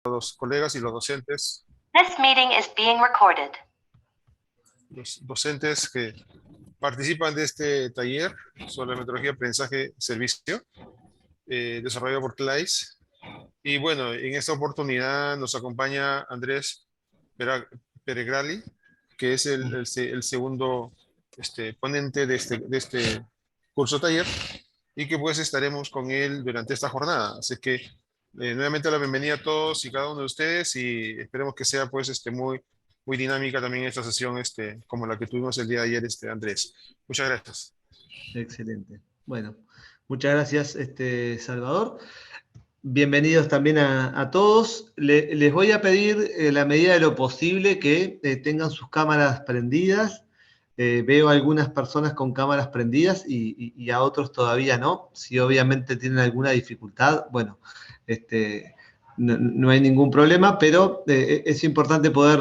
los colegas y los docentes. This meeting is being recorded. Los docentes que participan de este taller sobre metodología aprendizaje-servicio, desarrollado por CLAIS. Y bueno, en esta oportunidad nos acompaña Andrés Peregrali, que es el segundo ponente de este curso taller, y que pues estaremos con él durante esta jornada. Así que nuevamente la bienvenida a todos y cada uno de ustedes, y esperemos que sea pues muy dinámica también esta sesión, como la que tuvimos el día de ayer, Andrés. Muchas gracias. Excelente. Bueno, muchas gracias, Salvador. Bienvenidos también a todos. Les voy a pedir, en la medida de lo posible, que tengan sus cámaras prendidas. Veo a algunas personas con cámaras prendidas y a otros todavía no. Si obviamente tienen alguna dificultad, bueno, no hay ningún problema, pero es importante poder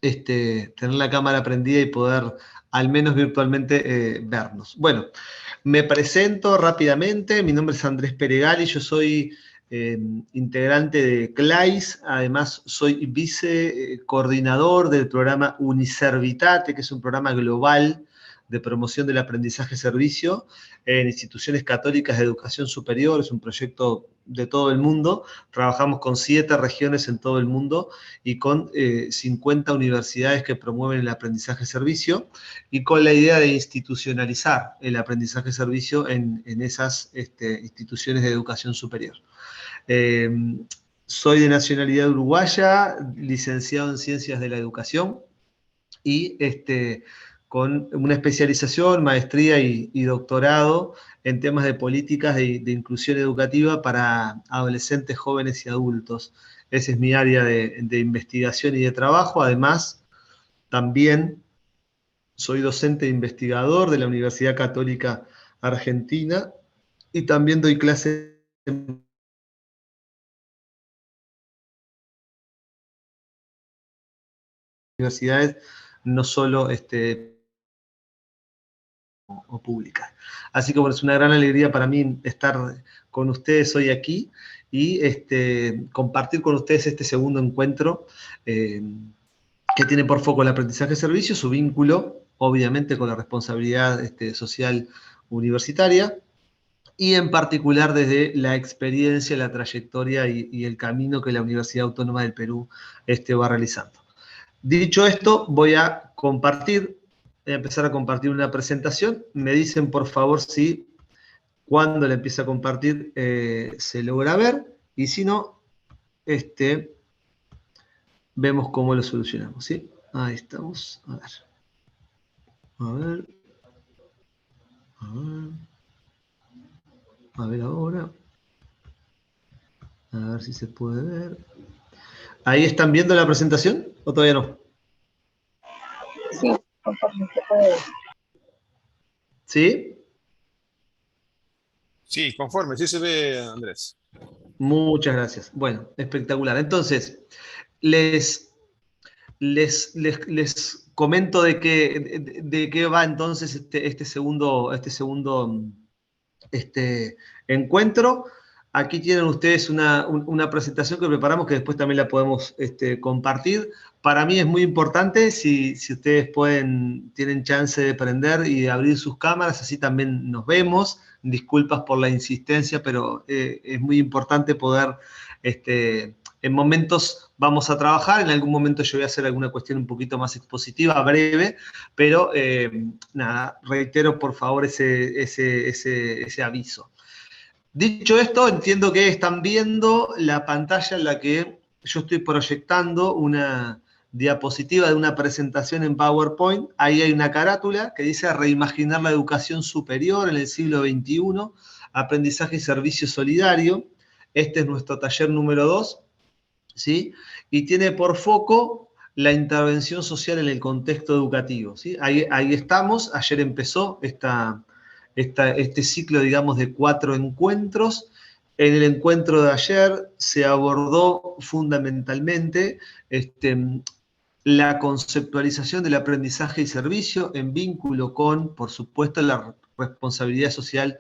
tener la cámara prendida y poder, al menos virtualmente, vernos. Bueno, me presento rápidamente. Mi nombre es Andrés Peregali, yo soy integrante de CLAIS, además soy vicecoordinador del programa Uniservitate, que es un programa global de promoción del aprendizaje-servicio en instituciones católicas de educación superior. Es un proyecto de todo el mundo. Trabajamos con 7 regiones en todo el mundo y con 50 universidades que promueven el aprendizaje-servicio, y con la idea de institucionalizar el aprendizaje-servicio en esas instituciones de educación superior. Soy de nacionalidad uruguaya, licenciado en Ciencias de la Educación y con una especialización, maestría y doctorado en temas de políticas de inclusión educativa para adolescentes, jóvenes y adultos. Ese es mi área de investigación y de trabajo. Además, también soy docente e investigador de la Universidad Católica Argentina y también doy clases en universidades, no solo o públicas. Así que bueno, es una gran alegría para mí estar con ustedes hoy aquí y compartir con ustedes este segundo encuentro que tiene por foco el aprendizaje-servicio, su vínculo, obviamente, con la responsabilidad social universitaria, y en particular desde la experiencia, la trayectoria y el camino que la Universidad Autónoma del Perú va realizando. Dicho esto, voy a empezar a compartir una presentación. Me dicen, por favor, si cuando la empiece a compartir se logra ver, y si no, vemos cómo lo solucionamos, ¿sí? Ahí estamos. A ver. A ver ahora. A ver si se puede ver. ¿Ahí están viendo la presentación o todavía no? Sí, conforme se puede ver. ¿Sí? Sí, conforme, sí se ve, Andrés. Muchas gracias. Bueno, espectacular. Entonces, les comento de qué va entonces este segundo encuentro. Aquí tienen ustedes una presentación que preparamos, que después también la podemos compartir. Para mí es muy importante si ustedes tienen chance de prender y de abrir sus cámaras, así también nos vemos. Disculpas por la insistencia, pero es muy importante poder, en momentos vamos a trabajar, en algún momento yo voy a hacer alguna cuestión un poquito más expositiva, breve, pero nada, reitero por favor ese aviso. Dicho esto, entiendo que están viendo la pantalla en la que yo estoy proyectando una diapositiva de una presentación en PowerPoint. Ahí hay una carátula que dice reimaginar la educación superior en el siglo XXI, aprendizaje y servicio solidario. Este es nuestro taller número 2, ¿sí? Y tiene por foco la intervención social en el contexto educativo, ¿sí? Ahí estamos. Ayer empezó este ciclo, digamos, de 4 encuentros. En el encuentro de ayer se abordó fundamentalmente la conceptualización del aprendizaje y servicio en vínculo con, por supuesto, la responsabilidad social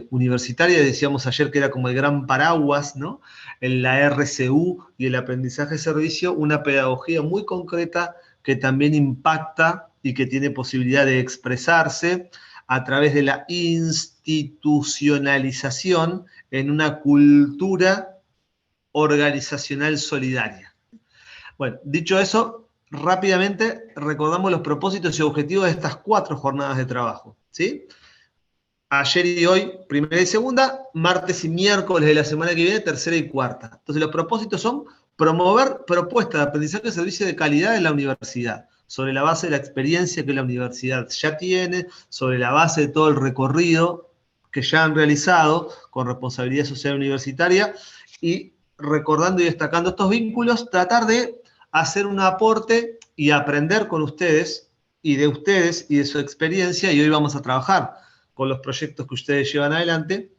universitaria. Decíamos ayer que era como el gran paraguas, ¿no? En la RCU y el aprendizaje de servicio, una pedagogía muy concreta que también impacta y que tiene posibilidad de expresarse a través de la institucionalización en una cultura organizacional solidaria. Bueno, dicho eso, rápidamente recordamos los propósitos y objetivos de estas 4 jornadas de trabajo, ¿sí? Ayer y hoy, primera y segunda, martes y miércoles de la semana que viene, tercera y cuarta. Entonces los propósitos son promover propuestas de aprendizaje y servicio de calidad en la universidad, sobre la base de la experiencia que la universidad ya tiene, sobre la base de todo el recorrido que ya han realizado con responsabilidad social universitaria, y recordando y destacando estos vínculos, tratar de hacer un aporte y aprender con ustedes y de su experiencia, y hoy vamos a trabajar con los proyectos que ustedes llevan adelante,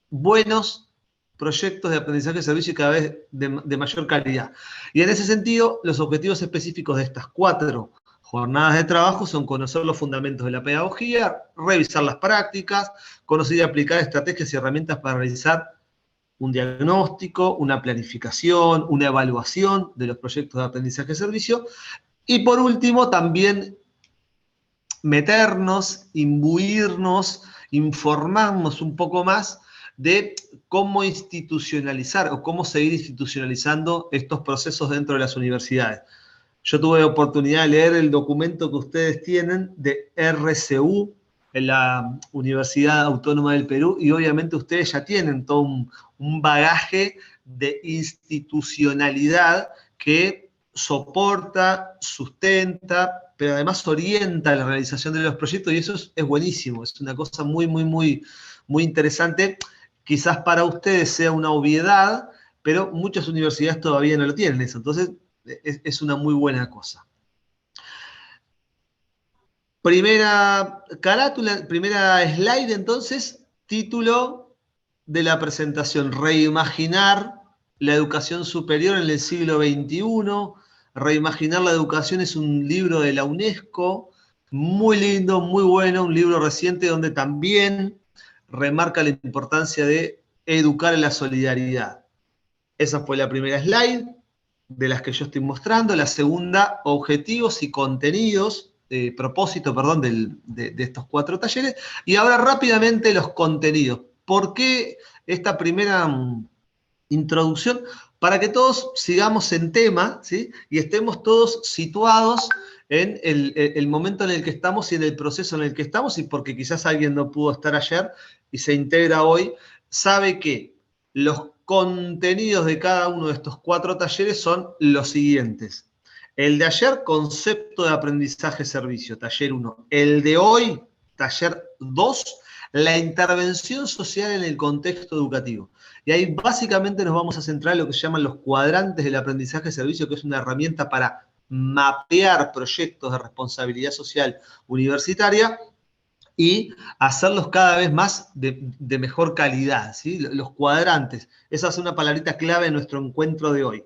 buenos proyectos de aprendizaje y servicio cada vez de mayor calidad. Y en ese sentido, los objetivos específicos de estas 4 jornadas de trabajo son conocer los fundamentos de la pedagogía, revisar las prácticas, conocer y aplicar estrategias y herramientas para realizar un diagnóstico, una planificación, una evaluación de los proyectos de aprendizaje y servicio, y por último también meternos, imbuirnos, informarnos un poco más de cómo institucionalizar o cómo seguir institucionalizando estos procesos dentro de las universidades. Yo tuve la oportunidad de leer el documento que ustedes tienen de RCU en la Universidad Autónoma del Perú, y obviamente ustedes ya tienen todo un bagaje de institucionalidad que soporta, sustenta, pero además orienta la realización de los proyectos, y eso es buenísimo, es una cosa muy, muy, muy, muy interesante. Quizás para ustedes sea una obviedad, pero muchas universidades todavía no lo tienen eso, entonces es una muy buena cosa. Primera carátula, primera slide entonces, título de la presentación: Reimaginar la educación superior en el siglo XXI. Reimaginar la educación es un libro de la UNESCO, muy lindo, muy bueno, un libro reciente donde también remarca la importancia de educar en la solidaridad. Esa fue la primera slide de las que yo estoy mostrando. La segunda, objetivos y contenidos, propósito, perdón, de estos 4 talleres. Y ahora rápidamente los contenidos. ¿Por qué esta primera introducción? Para que todos sigamos en tema, ¿sí? Y estemos todos situados en el momento en el que estamos y en el proceso en el que estamos, y porque quizás alguien no pudo estar ayer y se integra hoy, sabe que los contenidos de cada uno de estos 4 talleres son los siguientes. El de ayer, concepto de aprendizaje-servicio, taller 1. El de hoy, taller 2, la intervención social en el contexto educativo. Y ahí básicamente nos vamos a centrar en lo que se llaman los cuadrantes del aprendizaje-servicio, que es una herramienta para mapear proyectos de responsabilidad social universitaria y hacerlos cada vez más de mejor calidad, ¿sí? Los cuadrantes, esa es una palabrita clave en nuestro encuentro de hoy.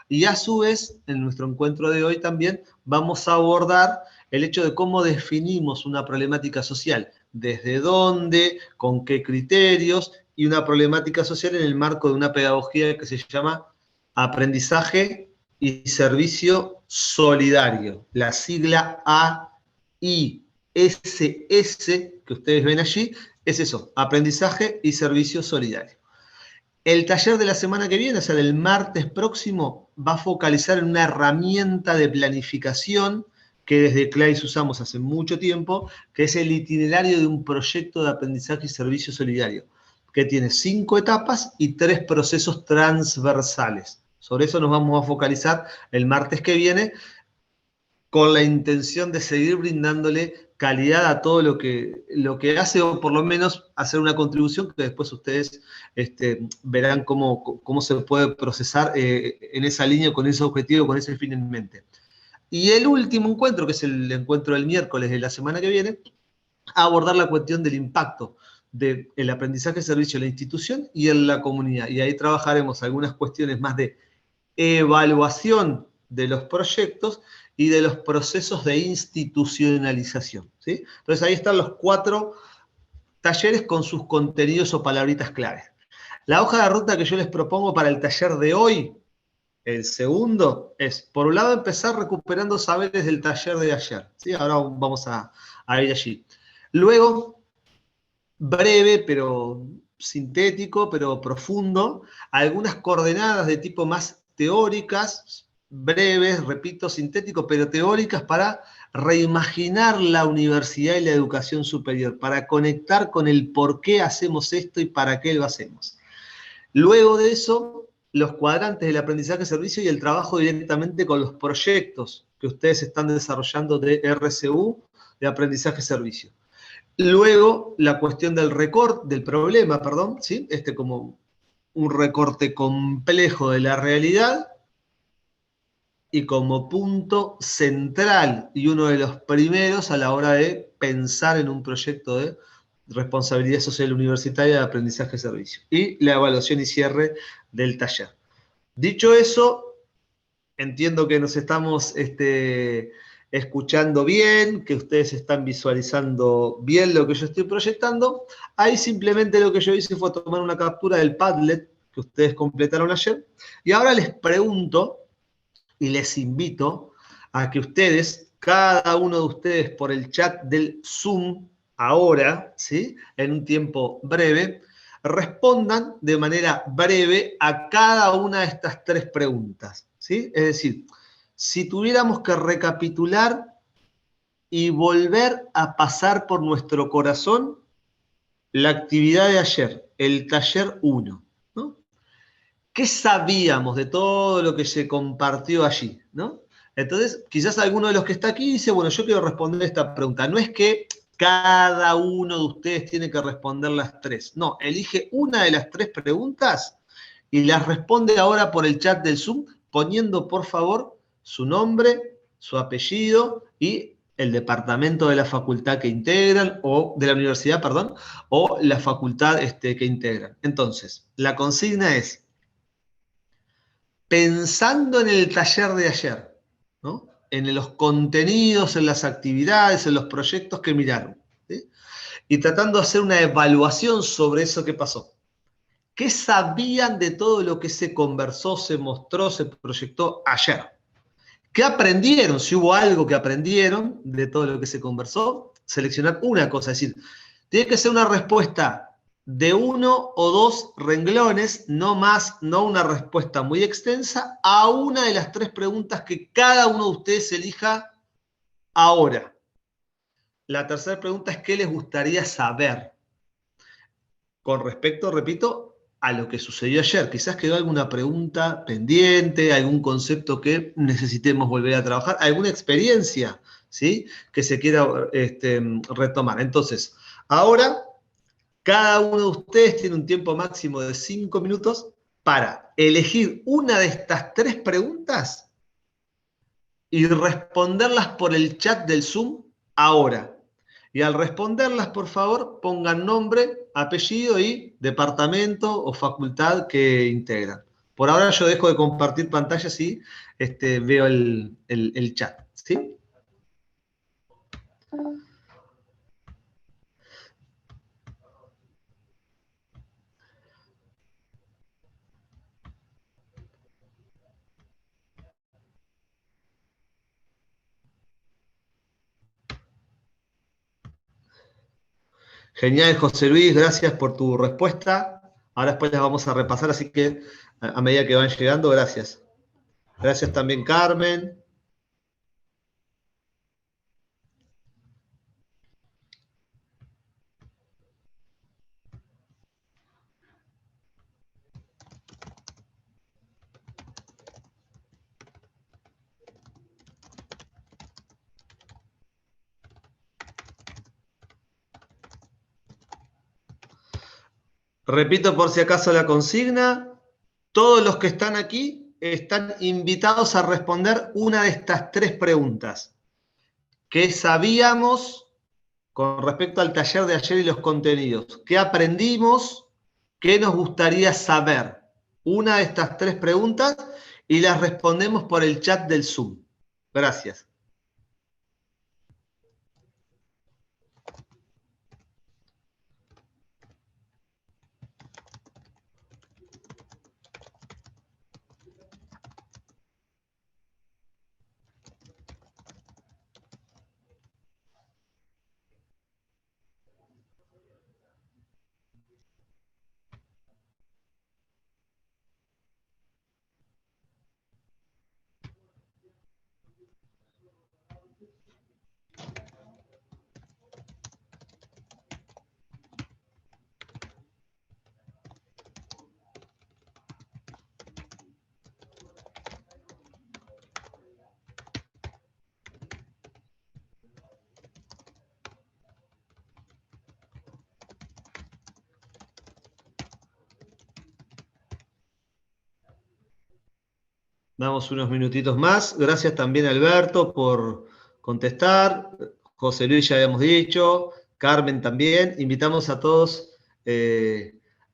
Y a su vez, en nuestro encuentro de hoy también vamos a abordar el hecho de cómo definimos una problemática social, desde dónde, con qué criterios, y una problemática social en el marco de una pedagogía que se llama aprendizaje y servicio solidario, la sigla AISS que ustedes ven allí, es eso, aprendizaje y servicio solidario. El taller de la semana que viene, o sea, del martes próximo, va a focalizar en una herramienta de planificación que desde CLAIS usamos hace mucho tiempo, que es el itinerario de un proyecto de aprendizaje y servicio solidario, que tiene 5 etapas y 3 procesos transversales. Sobre eso nos vamos a focalizar el martes que viene, con la intención de seguir brindándole calidad a todo lo que hace, o por lo menos hacer una contribución que después ustedes verán cómo se puede procesar en esa línea, con ese objetivo, con ese fin en mente. Y el último encuentro, que es el encuentro del miércoles de la semana que viene, a abordar la cuestión del impacto del aprendizaje servicio en la institución y en la comunidad. Y ahí trabajaremos algunas cuestiones más de evaluación de los proyectos y de los procesos de institucionalización, ¿sí? Entonces ahí están los 4 talleres con sus contenidos o palabritas clave. La hoja de ruta que yo les propongo para el taller de hoy, el segundo, es, por un lado, empezar recuperando saberes del taller de ayer. ¿Sí? Ahora vamos a ir allí. Luego, breve, pero sintético, pero profundo, algunas coordenadas de tipo más teóricas, breves, repito, sintético, pero teóricas para reimaginar la universidad y la educación superior, para conectar con el por qué hacemos esto y para qué lo hacemos. Luego de eso, los cuadrantes del aprendizaje-servicio y el trabajo directamente con los proyectos que ustedes están desarrollando de RCU, de aprendizaje-servicio. Luego, la cuestión del del problema, perdón, ¿sí? Como un recorte complejo de la realidad y como punto central y uno de los primeros a la hora de pensar en un proyecto de responsabilidad social universitaria de aprendizaje-servicio. Y la evaluación y cierre del taller. Dicho eso, entiendo que nos estamos escuchando bien, que ustedes están visualizando bien lo que yo estoy proyectando. Ahí simplemente lo que yo hice fue tomar una captura del Padlet que ustedes completaron ayer. Y ahora les pregunto y les invito a que ustedes, cada uno de ustedes por el chat del Zoom, ahora, ¿sí? En un tiempo breve, respondan de manera breve a cada una de estas tres preguntas, ¿sí? Es decir, si tuviéramos que recapitular y volver a pasar por nuestro corazón la actividad de ayer, el taller 1, ¿no? ¿Qué sabíamos de todo lo que se compartió allí, ¿no? Entonces, quizás alguno de los que está aquí dice, bueno, yo quiero responder esta pregunta. No es que cada uno de ustedes tiene que responder las tres. No, elige una de las tres preguntas y las responde ahora por el chat del Zoom, poniendo, por favor, su nombre, su apellido y el departamento de la facultad que integran, o de la universidad, perdón, o la facultad que integran. Entonces, la consigna es, pensando en el taller de ayer, ¿no? En los contenidos, en las actividades, en los proyectos que miraron, ¿sí? Y tratando de hacer una evaluación sobre eso que pasó. ¿Qué sabían de todo lo que se conversó, se mostró, se proyectó ayer? ¿Qué aprendieron? Si hubo algo que aprendieron de todo lo que se conversó, seleccionar una cosa, es decir, tiene que ser una respuesta de 1 o 2 renglones, no más, no una respuesta muy extensa, a una de las tres preguntas que cada uno de ustedes elija ahora. La tercera pregunta es, ¿qué les gustaría saber? Con respecto, repito, a lo que sucedió ayer. Quizás quedó alguna pregunta pendiente, algún concepto que necesitemos volver a trabajar, alguna experiencia, ¿sí? Que se quiera retomar. Entonces, ahora, cada uno de ustedes tiene un tiempo máximo de 5 minutos para elegir una de estas tres preguntas y responderlas por el chat del Zoom ahora. Y al responderlas, por favor, pongan nombre, apellido y departamento o facultad que integran. Por ahora yo dejo de compartir pantallas y veo el chat, ¿sí? Genial, José Luis, gracias por tu respuesta. Ahora después las vamos a repasar, así que a medida que van llegando, gracias. Gracias también, Carmen. Repito por si acaso la consigna. Todos los que están aquí están invitados a responder una de estas tres preguntas. ¿Qué sabíamos con respecto al taller de ayer y los contenidos? ¿Qué aprendimos? ¿Qué nos gustaría saber? Una de estas tres preguntas y las respondemos por el chat del Zoom. Gracias. Damos unos minutitos más. Gracias también, Alberto, por contestar. José Luis ya habíamos dicho. Carmen también. Invitamos a todos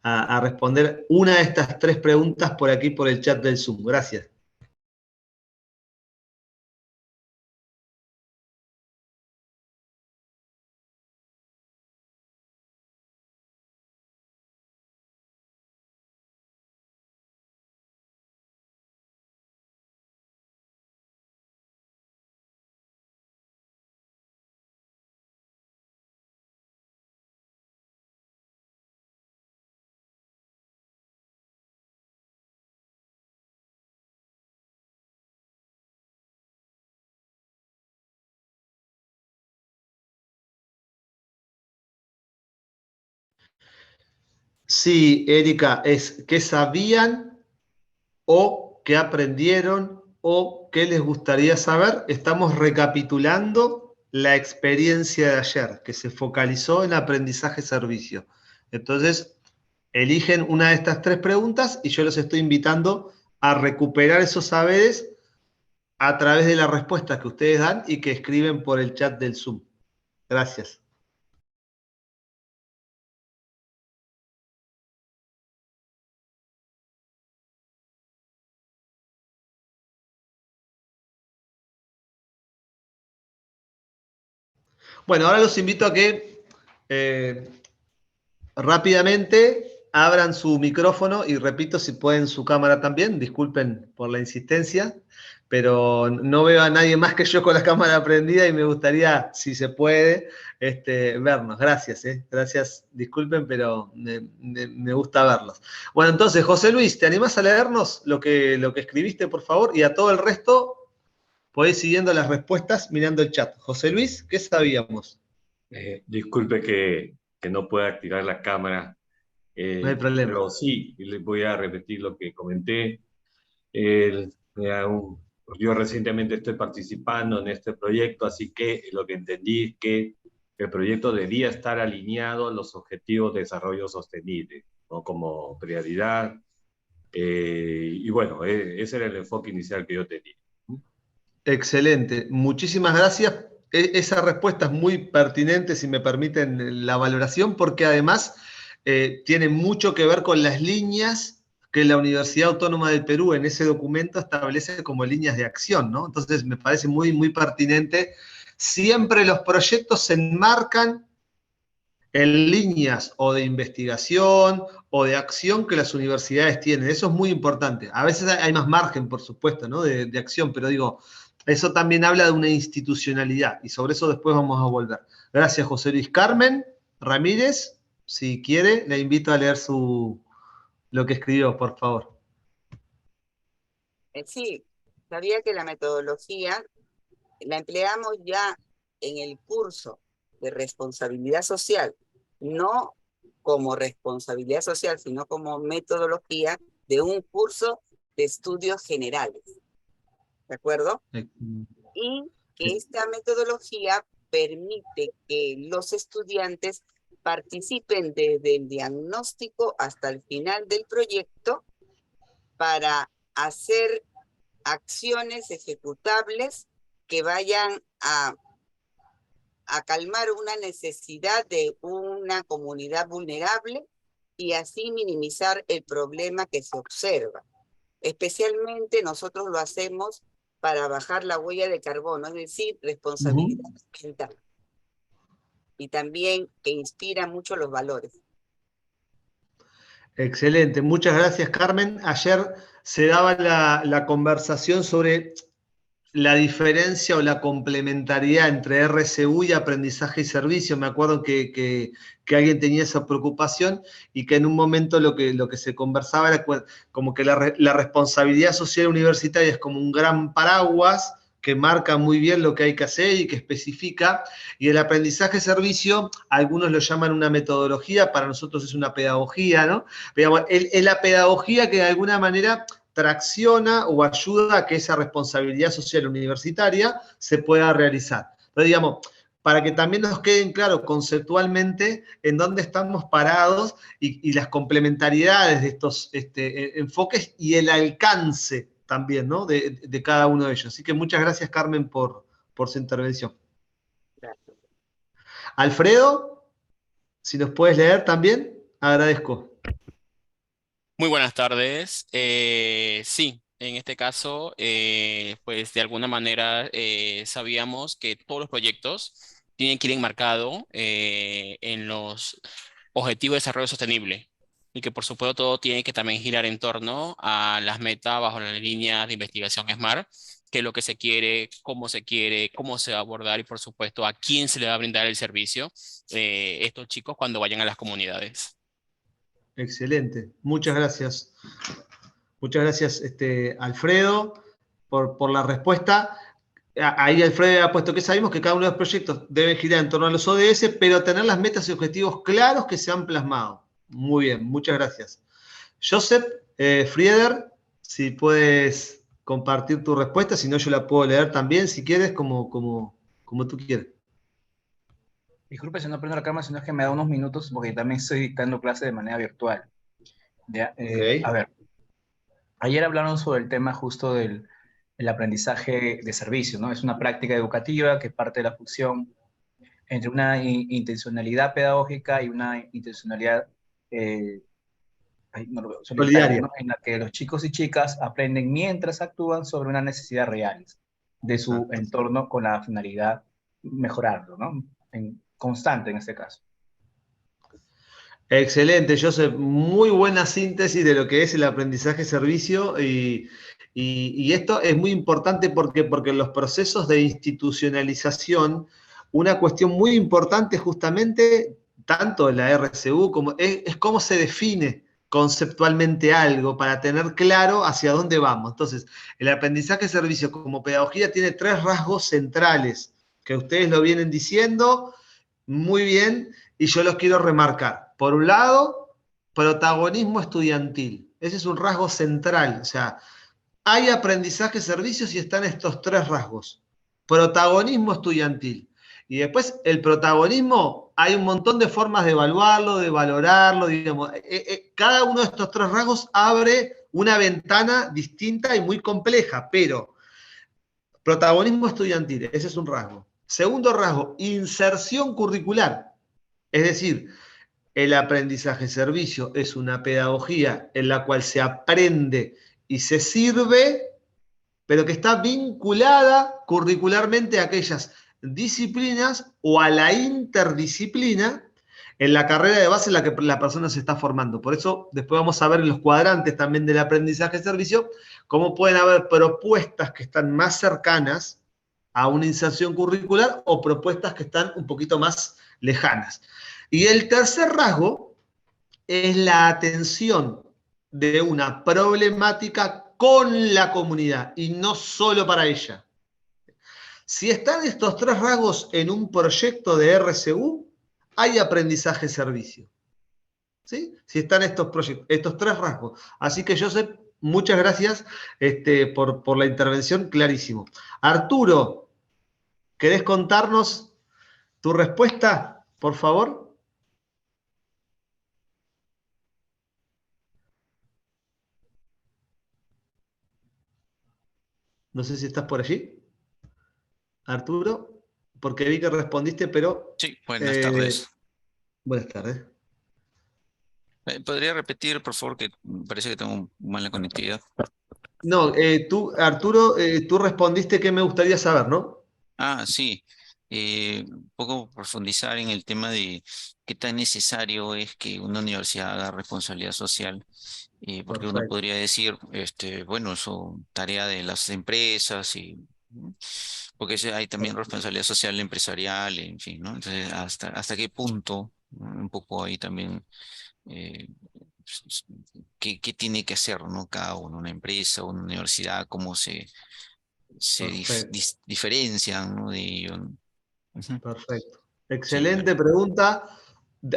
a responder una de estas 3 preguntas por aquí, por el chat del Zoom. Gracias. Sí, Erika, es qué sabían o qué aprendieron o qué les gustaría saber. Estamos recapitulando la experiencia de ayer, que se focalizó en aprendizaje-servicio. Entonces, eligen una de estas 3 preguntas y yo los estoy invitando a recuperar esos saberes a través de las respuestas que ustedes dan y que escriben por el chat del Zoom. Gracias. Bueno, ahora los invito a que rápidamente abran su micrófono y repito, si pueden su cámara también, disculpen por la insistencia, pero no veo a nadie más que yo con la cámara prendida y me gustaría, si se puede, vernos. Gracias, gracias, disculpen, pero me gusta verlos. Bueno, entonces, José Luis, ¿te animás a leernos lo que escribiste, por favor? Y a todo el resto podéis siguiendo las respuestas mirando el chat. José Luis, ¿qué sabíamos? Disculpe que no pueda activar la cámara, No hay problema. pero sí, les voy a repetir lo que comenté. El- yo recientemente estoy participando en este proyecto, así que lo que entendí es que el proyecto debía estar alineado a los objetivos de desarrollo sostenible, ¿no? Como prioridad. Y bueno, ese era el enfoque inicial que yo tenía. Excelente, muchísimas gracias. Esa respuesta es muy pertinente, si me permiten la valoración, porque además tiene mucho que ver con las líneas que la Universidad Autónoma del Perú en ese documento establece como líneas de acción, ¿no? Entonces me parece muy, muy pertinente. Siempre los proyectos se enmarcan en líneas o de investigación o de acción que las universidades tienen. Eso es muy importante. A veces hay más margen, por supuesto, ¿no? de acción, pero digo, eso también habla de una institucionalidad y sobre eso después vamos a volver. Gracias, José Luis. Carmen Ramírez, si quiere, le invito a leer lo que escribió, por favor. Sí, sabía que la metodología la empleamos ya en el curso de responsabilidad social, no como responsabilidad social, sino como metodología de un curso de estudios generales. ¿De acuerdo? Y que esta metodología permite que los estudiantes participen desde el diagnóstico hasta el final del proyecto para hacer acciones ejecutables que vayan a calmar una necesidad de una comunidad vulnerable y así minimizar el problema que se observa. Especialmente nosotros lo hacemos para bajar la huella de carbono, es decir, responsabilidad ambiental. Y también que inspira mucho los valores. Excelente, muchas gracias, Carmen. Ayer se daba la conversación sobre la diferencia o la complementariedad entre RSU y aprendizaje y servicio. Me acuerdo que alguien tenía esa preocupación y que en un momento lo que se conversaba era como que la responsabilidad social universitaria es como un gran paraguas que marca muy bien lo que hay que hacer y que especifica, y el aprendizaje-servicio, algunos lo llaman una metodología, para nosotros es una pedagogía, ¿no? Pero es la pedagogía que de alguna manera tracciona o ayuda a que esa responsabilidad social universitaria se pueda realizar. Pero digamos, para que también nos queden claro conceptualmente en dónde estamos parados y las complementariedades de estos enfoques y el alcance también, ¿no? De cada uno de ellos. Así que muchas gracias, Carmen, por su intervención. Gracias. Alfredo, si nos puedes leer también, agradezco. Muy buenas tardes. Sí, en este caso, pues de alguna manera sabíamos que todos los proyectos tienen que ir enmarcado en los objetivos de desarrollo sostenible y que por supuesto todo tiene que también girar en torno a las metas bajo la línea de investigación SMART, que es lo que se quiere, cómo se va a abordar y por supuesto a quién se le va a brindar el servicio estos chicos cuando vayan a las comunidades. Excelente, muchas gracias. Muchas gracias, Alfredo, por la respuesta. Ahí Alfredo ha puesto que sabemos que cada uno de los proyectos debe girar en torno a los ODS, pero tener las metas y objetivos claros que se han plasmado. Muy bien, muchas gracias. Joseph Frieder, si puedes compartir tu respuesta, si no yo la puedo leer también, si quieres, como tú quieras. Disculpe si no prendo la cámara, sino es que me da unos minutos porque también estoy dictando clases de manera virtual. ¿Ya? Okay. A ver, ayer hablaron sobre el tema justo del aprendizaje de servicio, ¿no? Es una práctica educativa que parte de la fusión entre una intencionalidad pedagógica y una intencionalidad solidaria, ¿no? En la que los chicos y chicas aprenden mientras actúan sobre una necesidad real de su entorno con la finalidad mejorarlo, ¿no? Constante en este caso. Excelente, Joseph. Muy buena síntesis de lo que es el aprendizaje-servicio y esto es muy importante porque en los procesos de institucionalización, una cuestión muy importante justamente, tanto en la RCU como es cómo se define conceptualmente algo para tener claro hacia dónde vamos. Entonces, el aprendizaje-servicio como pedagogía tiene 3 rasgos centrales que ustedes lo vienen diciendo muy bien y yo los quiero remarcar. Por un lado, protagonismo estudiantil. Ese es un rasgo central. O sea, hay aprendizaje, servicios y están estos 3 rasgos. Protagonismo estudiantil. Y después el protagonismo, hay un montón de formas de evaluarlo, de valorarlo, digamos. Cada uno de estos 3 rasgos abre una ventana distinta y muy compleja, pero protagonismo estudiantil, ese es un rasgo. Segundo rasgo, inserción curricular. Es decir, el aprendizaje-servicio es una pedagogía en la cual se aprende y se sirve, pero que está vinculada curricularmente a aquellas disciplinas o a la interdisciplina en la carrera de base en la que la persona se está formando. Por eso después vamos a ver en los cuadrantes también del aprendizaje-servicio cómo pueden haber propuestas que están más cercanas a una inserción curricular o propuestas que están un poquito más lejanas. Y el tercer rasgo es la atención de una problemática con la comunidad y no solo para ella. Si están estos 3 rasgos en un proyecto de RCU, hay aprendizaje-servicio. ¿Sí? Si están estos 3 rasgos. Así que, Joseph, muchas gracias por la intervención, clarísimo. Arturo, ¿querés contarnos tu respuesta, por favor? No sé si estás por allí, Arturo, porque vi que respondiste, pero... Sí, buenas tardes. Buenas tardes. ¿Podría repetir, por favor, que parece que tengo mala conectividad? No, tú, Arturo, tú respondiste que me gustaría saber, ¿no? Ah, sí. Un poco profundizar en el tema de qué tan necesario es que una universidad haga responsabilidad social, porque uno podría decir, bueno, eso tarea de las empresas porque hay también responsabilidad social empresarial, en fin, ¿no? Entonces, ¿hasta qué punto, ¿no? Un poco ahí también, qué tiene que hacer, ¿no? Cada uno, una empresa, una universidad, cómo se diferencian, ¿no? De ello, ¿no? Uh-huh. Perfecto. Excelente pregunta.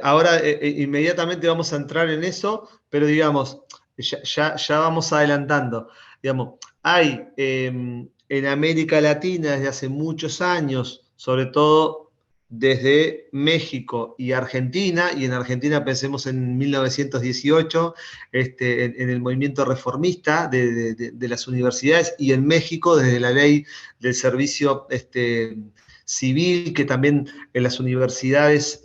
Ahora inmediatamente vamos a entrar en eso, pero digamos, ya vamos adelantando. Digamos, hay en América Latina desde hace muchos años, sobre todo desde México y Argentina, y en Argentina pensemos en 1918, en el movimiento reformista de las universidades, y en México desde la ley del servicio civil, que también en las universidades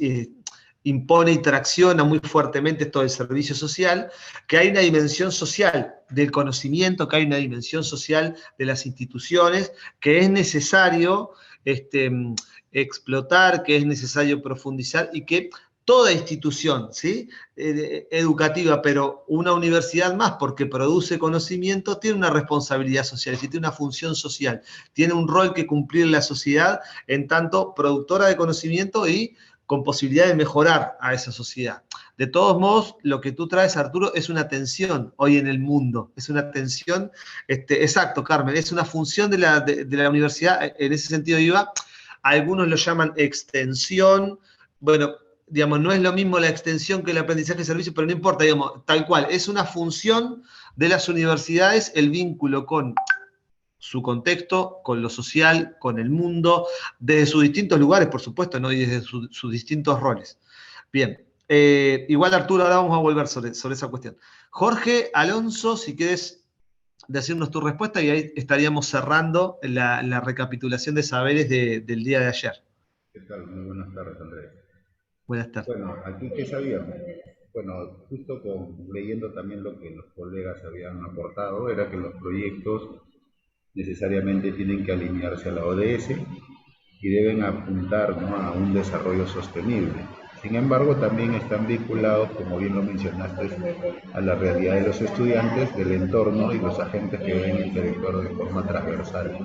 impone y tracciona muy fuertemente esto del servicio social, que hay una dimensión social del conocimiento, que hay una dimensión social de las instituciones, que es necesario explotar, que es necesario profundizar, y que toda institución, ¿sí?, educativa, pero una universidad más, porque produce conocimiento, tiene una responsabilidad social, es decir, tiene una función social, tiene un rol que cumplir en la sociedad en tanto productora de conocimiento y con posibilidad de mejorar a esa sociedad. De todos modos, lo que tú traes, Arturo, es una tensión hoy en el mundo, es una tensión, exacto, Carmen, es una función de la universidad, en ese sentido iba. Algunos lo llaman extensión, bueno, digamos, no es lo mismo la extensión que el aprendizaje de servicio, pero no importa, digamos, tal cual, es una función de las universidades el vínculo con su contexto, con lo social, con el mundo, desde sus distintos lugares, por supuesto, ¿no? Y desde sus distintos roles. Bien, igual Arturo, ahora vamos a volver sobre esa cuestión. Jorge Alonso, si quieres decirnos tu respuesta, y ahí estaríamos cerrando la recapitulación de saberes del día de ayer. ¿Qué tal? Muy buenas tardes, Andrés. Buenas tardes. Bueno, aquí qué sabíamos. Bueno, justo leyendo también lo que los colegas habían aportado, era que los proyectos necesariamente tienen que alinearse a la ODS y deben apuntar, ¿no?, a un desarrollo sostenible. Sin embargo, también están vinculados, como bien lo mencionaste, a la realidad de los estudiantes, del entorno y los agentes que deben interactuar de forma transversal.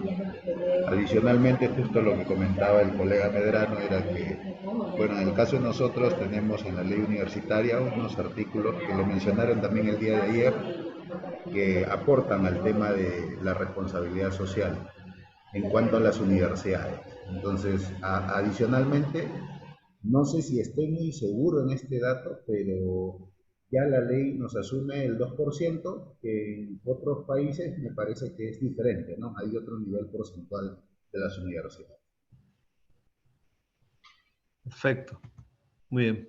Adicionalmente, justo lo que comentaba el colega Medrano era que, bueno, en el caso de nosotros tenemos en la ley universitaria unos artículos que lo mencionaron también el día de ayer, que aportan al tema de la responsabilidad social en cuanto a las universidades. Entonces, adicionalmente, no sé si estoy muy seguro en este dato, pero ya la ley nos asume el 2%, que en otros países me parece que es diferente, ¿no? Hay otro nivel porcentual de las universidades. Perfecto, muy bien.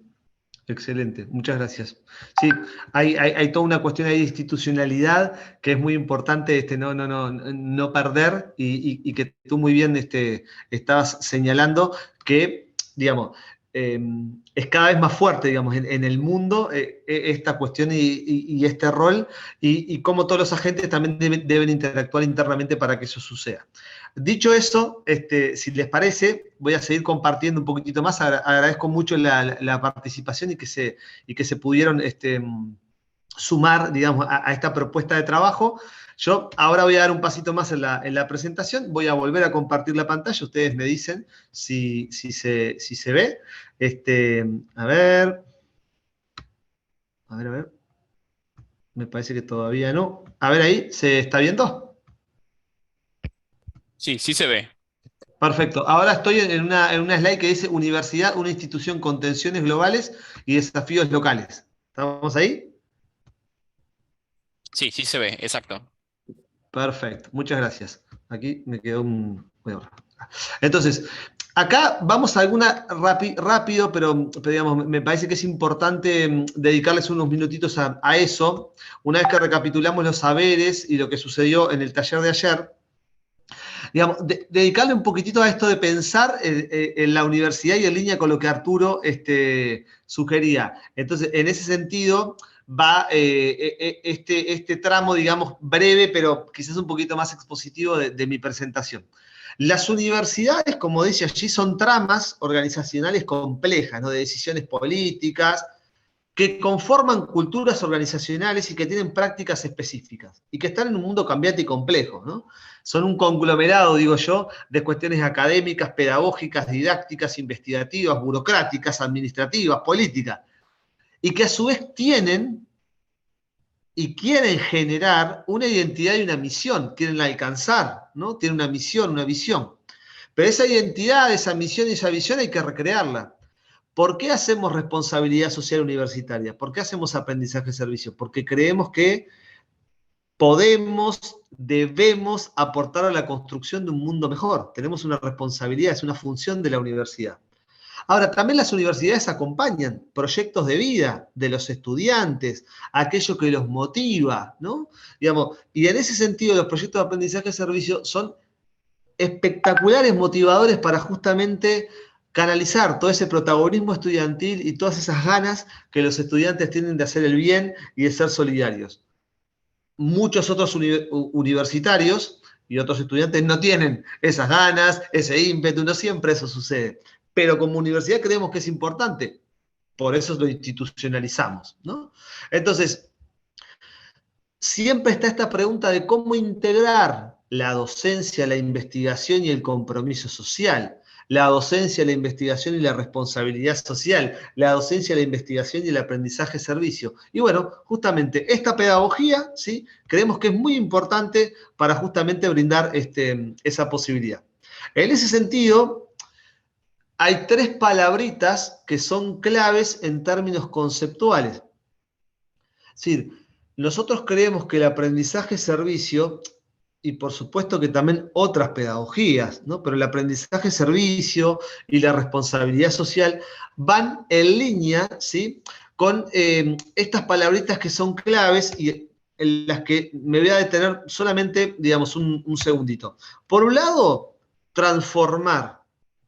Excelente, muchas gracias. Sí, hay toda una cuestión de institucionalidad que es muy importante no perder, y que tú muy bien estabas señalando que, digamos, es cada vez más fuerte, digamos, en el mundo esta cuestión y este rol, y cómo todos los agentes también deben interactuar internamente para que eso suceda. Dicho eso, si les parece, voy a seguir compartiendo un poquitito más. Agradezco mucho la participación y que se pudieron sumar, digamos, a esta propuesta de trabajo. Yo ahora voy a dar un pasito más en la presentación, voy a volver a compartir la pantalla, ustedes me dicen si se ve. A ver, me parece que todavía no. A ver ahí, ¿se está viendo? Sí, sí se ve. Perfecto. Ahora estoy en una slide que dice Universidad, una institución con tensiones globales y desafíos locales. ¿Estamos ahí? Sí, sí se ve, exacto. Perfecto, muchas gracias. Aquí me quedó Entonces, acá vamos a alguna rápido, pero digamos, me parece que es importante dedicarles unos minutitos a eso. Una vez que recapitulamos los saberes y lo que sucedió en el taller de ayer, digamos, dedicarle un poquitito a esto de pensar en la universidad y en línea con lo que Arturo sugería. Entonces, en ese sentido, va este tramo, digamos, breve, pero quizás un poquito más expositivo de mi presentación. Las universidades, como dice allí, son tramas organizacionales complejas, ¿no?, de decisiones políticas, que conforman culturas organizacionales y que tienen prácticas específicas, y que están en un mundo cambiante y complejo, ¿no? Son un conglomerado, digo yo, de cuestiones académicas, pedagógicas, didácticas, investigativas, burocráticas, administrativas, políticas, y que a su vez tienen y quieren generar una identidad y una misión, quieren alcanzar, ¿no? Tienen una misión, una visión. Pero esa identidad, esa misión y esa visión hay que recrearla. ¿Por qué hacemos responsabilidad social universitaria? ¿Por qué hacemos aprendizaje de servicio? Porque creemos que podemos, debemos aportar a la construcción de un mundo mejor. Tenemos una responsabilidad, es una función de la universidad. Ahora, también las universidades acompañan proyectos de vida de los estudiantes, aquello que los motiva, ¿no? Digamos, y en ese sentido los proyectos de aprendizaje de servicio son espectaculares motivadores para justamente canalizar todo ese protagonismo estudiantil y todas esas ganas que los estudiantes tienen de hacer el bien y de ser solidarios. Muchos otros universitarios y otros estudiantes no tienen esas ganas, ese ímpetu, no siempre eso sucede. Pero como universidad creemos que es importante, por eso lo institucionalizamos, ¿no? Entonces, siempre está esta pregunta de cómo integrar la docencia, la investigación y el compromiso social. La docencia, la investigación y la responsabilidad social, la docencia, la investigación y el aprendizaje servicio. Y bueno, justamente esta pedagogía, ¿sí? Creemos que es muy importante para justamente brindar esa posibilidad. En ese sentido, hay 3 palabritas que son claves en términos conceptuales. Es decir, nosotros creemos que el aprendizaje servicio, y por supuesto que también otras pedagogías, ¿no? Pero el aprendizaje servicio y la responsabilidad social van en línea, ¿sí? Con estas palabritas que son claves y en las que me voy a detener solamente, digamos, un segundito. Por un lado, transformar.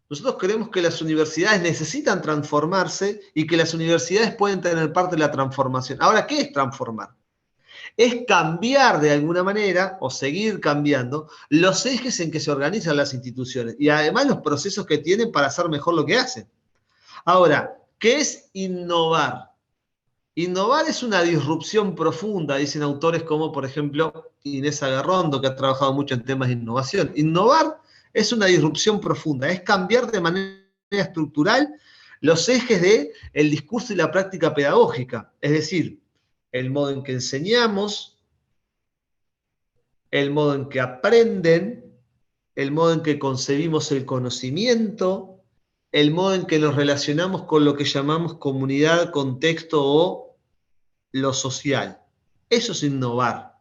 Nosotros creemos que las universidades necesitan transformarse y que las universidades pueden tener parte de la transformación. Ahora, ¿qué es transformar? Es cambiar de alguna manera, o seguir cambiando, los ejes en que se organizan las instituciones y además los procesos que tienen para hacer mejor lo que hacen. Ahora, ¿qué es innovar? Innovar es una disrupción profunda, dicen autores como, por ejemplo, Inés Agarrondo, que ha trabajado mucho en temas de innovación. Innovar es una disrupción profunda, es cambiar de manera estructural los ejes del discurso y la práctica pedagógica, es decir, el modo en que enseñamos, el modo en que aprenden, el modo en que concebimos el conocimiento, el modo en que nos relacionamos con lo que llamamos comunidad, contexto o lo social. Eso es innovar.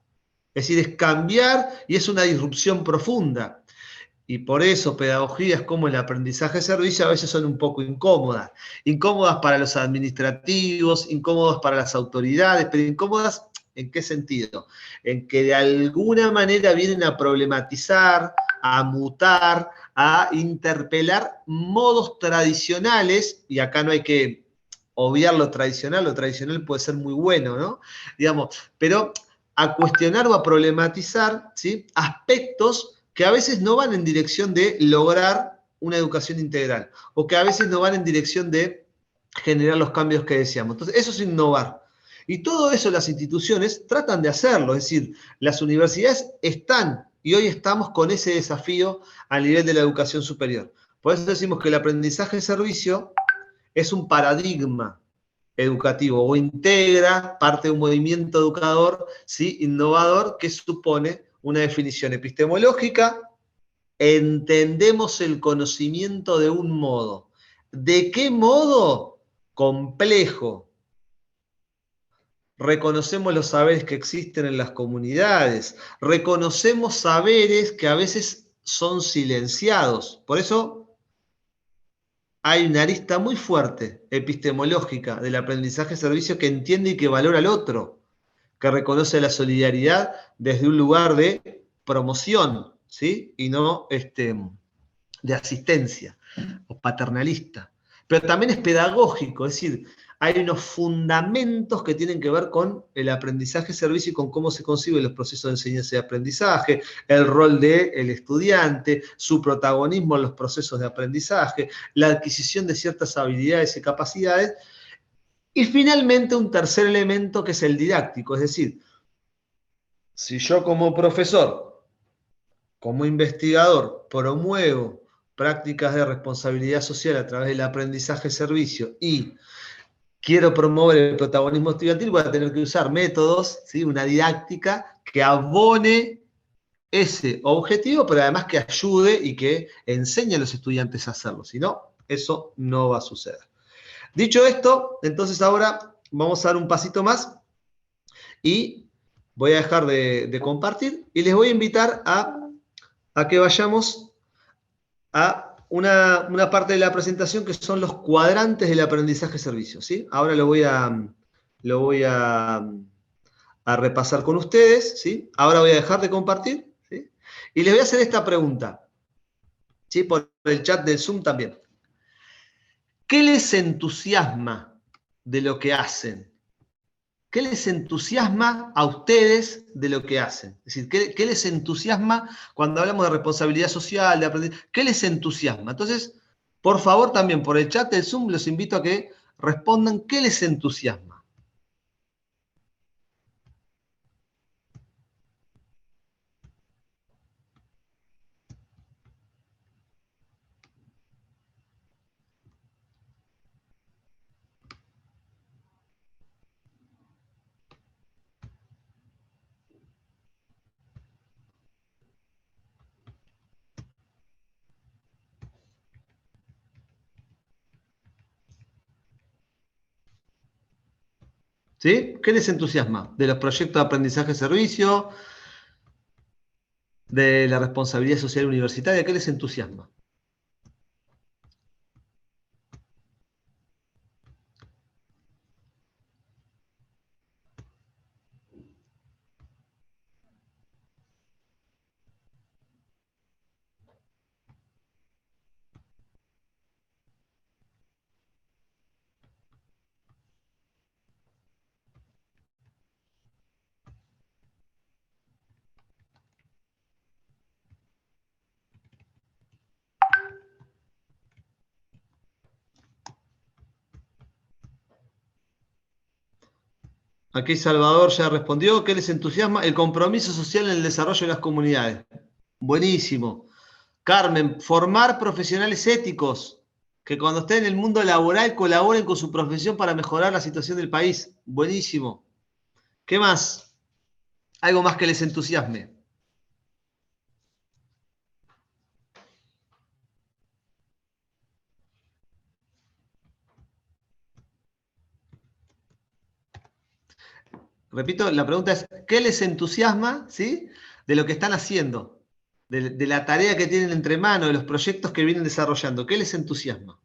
Es decir, es cambiar y es una disrupción profunda. Y por eso pedagogías como el aprendizaje de servicio a veces son un poco incómodas. Incómodas para los administrativos, incómodas para las autoridades, pero incómodas ¿en qué sentido? En que de alguna manera vienen a problematizar, a mutar, a interpelar modos tradicionales, y acá no hay que obviar lo tradicional puede ser muy bueno, ¿no? Digamos, pero a cuestionar o a problematizar, ¿sí? Aspectos que a veces no van en dirección de lograr una educación integral, o que a veces no van en dirección de generar los cambios que deseamos. Entonces, eso es innovar. Y todo eso las instituciones tratan de hacerlo, es decir, las universidades están, y hoy estamos con ese desafío a nivel de la educación superior. Por eso decimos que el aprendizaje de servicio es un paradigma educativo, o integra parte de un movimiento educador, ¿sí? Innovador, que supone una definición epistemológica. Entendemos el conocimiento de un modo. ¿De qué modo? Complejo. Reconocemos los saberes que existen en las comunidades. Reconocemos saberes que a veces son silenciados. Por eso hay una arista muy fuerte epistemológica del aprendizaje de servicio que entiende y que valora al otro, que reconoce la solidaridad desde un lugar de promoción, ¿sí? Y no de asistencia o paternalista. Pero también es pedagógico, es decir, hay unos fundamentos que tienen que ver con el aprendizaje servicio y con cómo se conciben los procesos de enseñanza y aprendizaje, el rol del estudiante, su protagonismo en los procesos de aprendizaje, la adquisición de ciertas habilidades y capacidades, y finalmente un tercer elemento que es el didáctico, es decir, si yo como profesor, como investigador, promuevo prácticas de responsabilidad social a través del aprendizaje servicio y quiero promover el protagonismo estudiantil, voy a tener que usar métodos, ¿sí? Una didáctica que abone ese objetivo, pero además que ayude y que enseñe a los estudiantes a hacerlo. Si no, eso no va a suceder. Dicho esto, entonces ahora vamos a dar un pasito más y voy a dejar de compartir y les voy a invitar a que vayamos a una parte de la presentación que son los cuadrantes del aprendizaje servicio, ¿sí? Ahora lo voy a repasar con ustedes, ¿sí? Ahora voy a dejar de compartir, ¿sí? Y les voy a hacer esta pregunta, ¿sí? Por el chat del Zoom también. ¿Qué les entusiasma de lo que hacen? ¿Qué les entusiasma a ustedes de lo que hacen? Es decir, ¿qué les entusiasma cuando hablamos de responsabilidad social, de aprendizaje? ¿Qué les entusiasma? Entonces, por favor, también por el chat del Zoom los invito a que respondan qué les entusiasma. ¿Sí? ¿Qué les entusiasma? De los proyectos de aprendizaje-servicio, de la responsabilidad social universitaria, ¿qué les entusiasma? Aquí Salvador ya respondió. ¿Qué les entusiasma? El compromiso social en el desarrollo de las comunidades. Buenísimo. Carmen, formar profesionales éticos que cuando estén en el mundo laboral colaboren con su profesión para mejorar la situación del país. Buenísimo. ¿Qué más? Algo más que les entusiasme. Repito, la pregunta es, ¿qué les entusiasma, ¿sí? De lo que están haciendo, de la tarea que tienen entre manos, de los proyectos que vienen desarrollando? ¿Qué les entusiasma?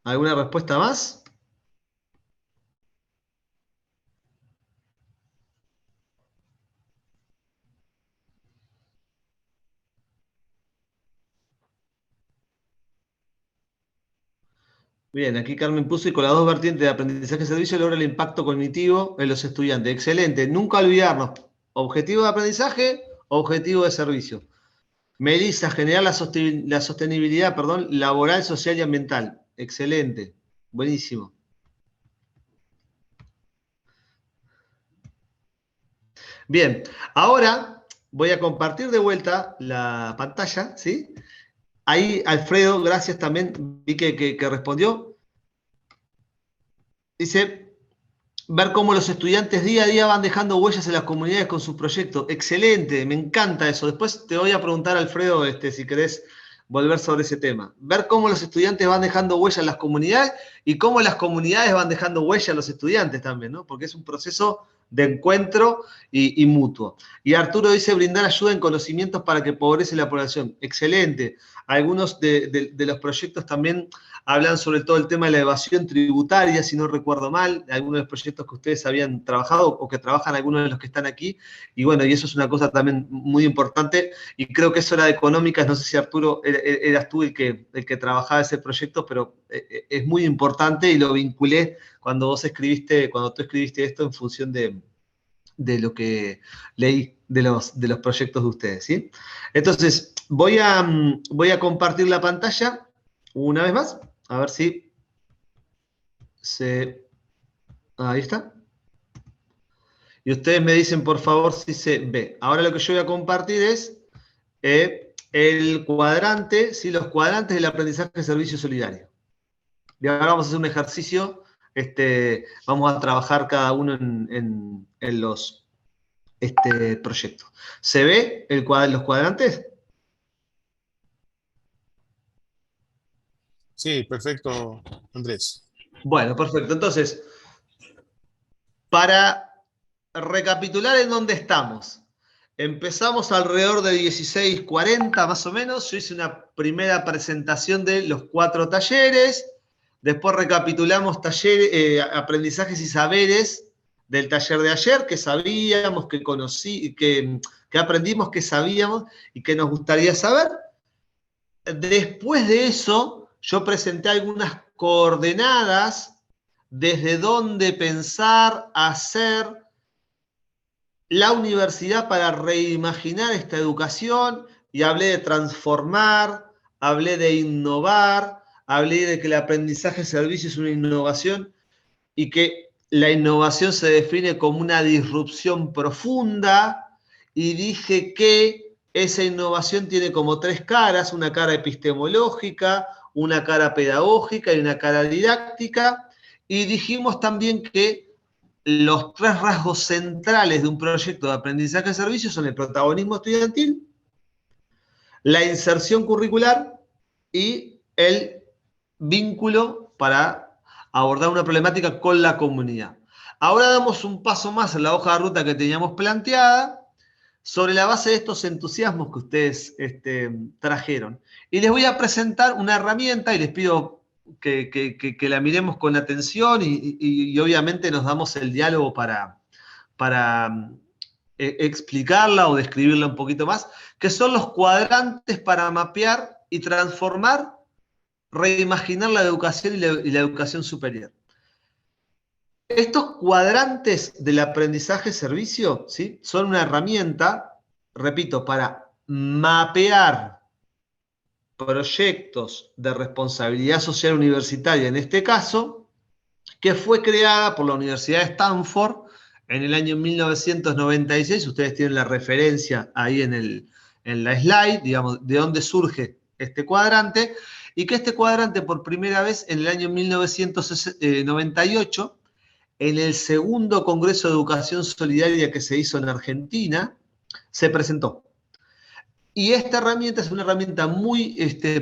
¿Alguna respuesta más? Bien, aquí Carmen puso y con las dos vertientes de aprendizaje y servicio logra el impacto cognitivo en los estudiantes. Excelente, nunca olvidarnos. Objetivo de aprendizaje, objetivo de servicio. Melissa, generar la sostenibilidad, laboral, social y ambiental. Excelente, buenísimo. Bien, ahora voy a compartir de vuelta la pantalla, ¿sí? Ahí, Alfredo, gracias también, vi que respondió. Dice, ver cómo los estudiantes día a día van dejando huellas en las comunidades con sus proyectos. Excelente, me encanta eso. Después te voy a preguntar, Alfredo, si querés volver sobre ese tema. Ver cómo los estudiantes van dejando huellas en las comunidades y cómo las comunidades van dejando huellas en los estudiantes también, ¿no? Porque es un proceso de encuentro y mutuo. Y Arturo dice, brindar ayuda en conocimientos para que progrese la población. Excelente. Algunos de los proyectos también hablan sobre todo el tema de la evasión tributaria, si no recuerdo mal, algunos de los proyectos que ustedes habían trabajado o que trabajan algunos de los que están aquí. Y bueno, y eso es una cosa también muy importante. Y creo que eso era de económicas, no sé si Arturo, eras tú el que trabajaba ese proyecto, pero es muy importante y lo vinculé cuando tú escribiste esto en función de lo que leí de los proyectos de ustedes, ¿sí? Entonces, voy a compartir la pantalla una vez más, a ver si ahí está. Y ustedes me dicen, por favor, si se ve. Ahora lo que yo voy a compartir es el cuadrante, ¿sí? Los cuadrantes del aprendizaje de servicio solidario. Y ahora vamos a hacer un ejercicio vamos a trabajar cada uno en los proyectos. ¿Se ve los cuadrantes? Sí, perfecto, Andrés. Bueno, perfecto. Entonces, para recapitular en dónde estamos. Empezamos alrededor de 16:40 más o menos. Yo hice una primera presentación de los 4 talleres. Después recapitulamos aprendizajes y saberes del taller de ayer, que sabíamos, que aprendimos, que sabíamos y que nos gustaría saber. Después de eso, yo presenté algunas coordenadas desde dónde pensar, hacer la universidad para reimaginar esta educación, y hablé de transformar, hablé de innovar, hablé de que el aprendizaje-servicio es una innovación y que la innovación se define como una disrupción profunda, y dije que esa innovación tiene como 3 caras: una cara epistemológica, una cara pedagógica y una cara didáctica. Y dijimos también que los 3 rasgos centrales de un proyecto de aprendizaje-servicio son el protagonismo estudiantil, la inserción curricular y el vínculo para abordar una problemática con la comunidad. Ahora damos un paso más en la hoja de ruta que teníamos planteada, sobre la base de estos entusiasmos que ustedes trajeron. Y les voy a presentar una herramienta y les pido que la miremos con atención y obviamente nos damos el diálogo para explicarla o describirla un poquito más, que son los cuadrantes para mapear y transformar, reimaginar la educación y la educación superior. Estos cuadrantes del aprendizaje-servicio, ¿sí?, son una herramienta, repito, para mapear proyectos de responsabilidad social universitaria, en este caso, que fue creada por la Universidad de Stanford en el año 1996. Ustedes tienen la referencia ahí en la slide, digamos, de dónde surge este cuadrante, y que este cuadrante por primera vez en el año 1998, en el segundo Congreso de Educación Solidaria que se hizo en Argentina, se presentó. Y esta herramienta es una herramienta muy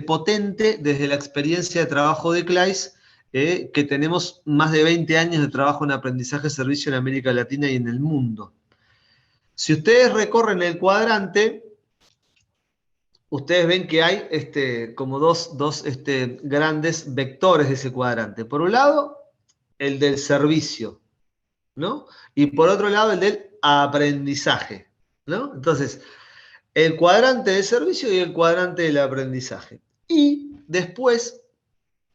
potente desde la experiencia de trabajo de CLAIS, que tenemos más de 20 años de trabajo en aprendizaje-servicio en América Latina y en el mundo. Si ustedes recorren el cuadrante, ustedes ven que hay como dos grandes vectores de ese cuadrante. Por un lado, el del servicio, ¿no? Y por otro lado, el del aprendizaje, ¿no? Entonces, el cuadrante del servicio y el cuadrante del aprendizaje. Y después,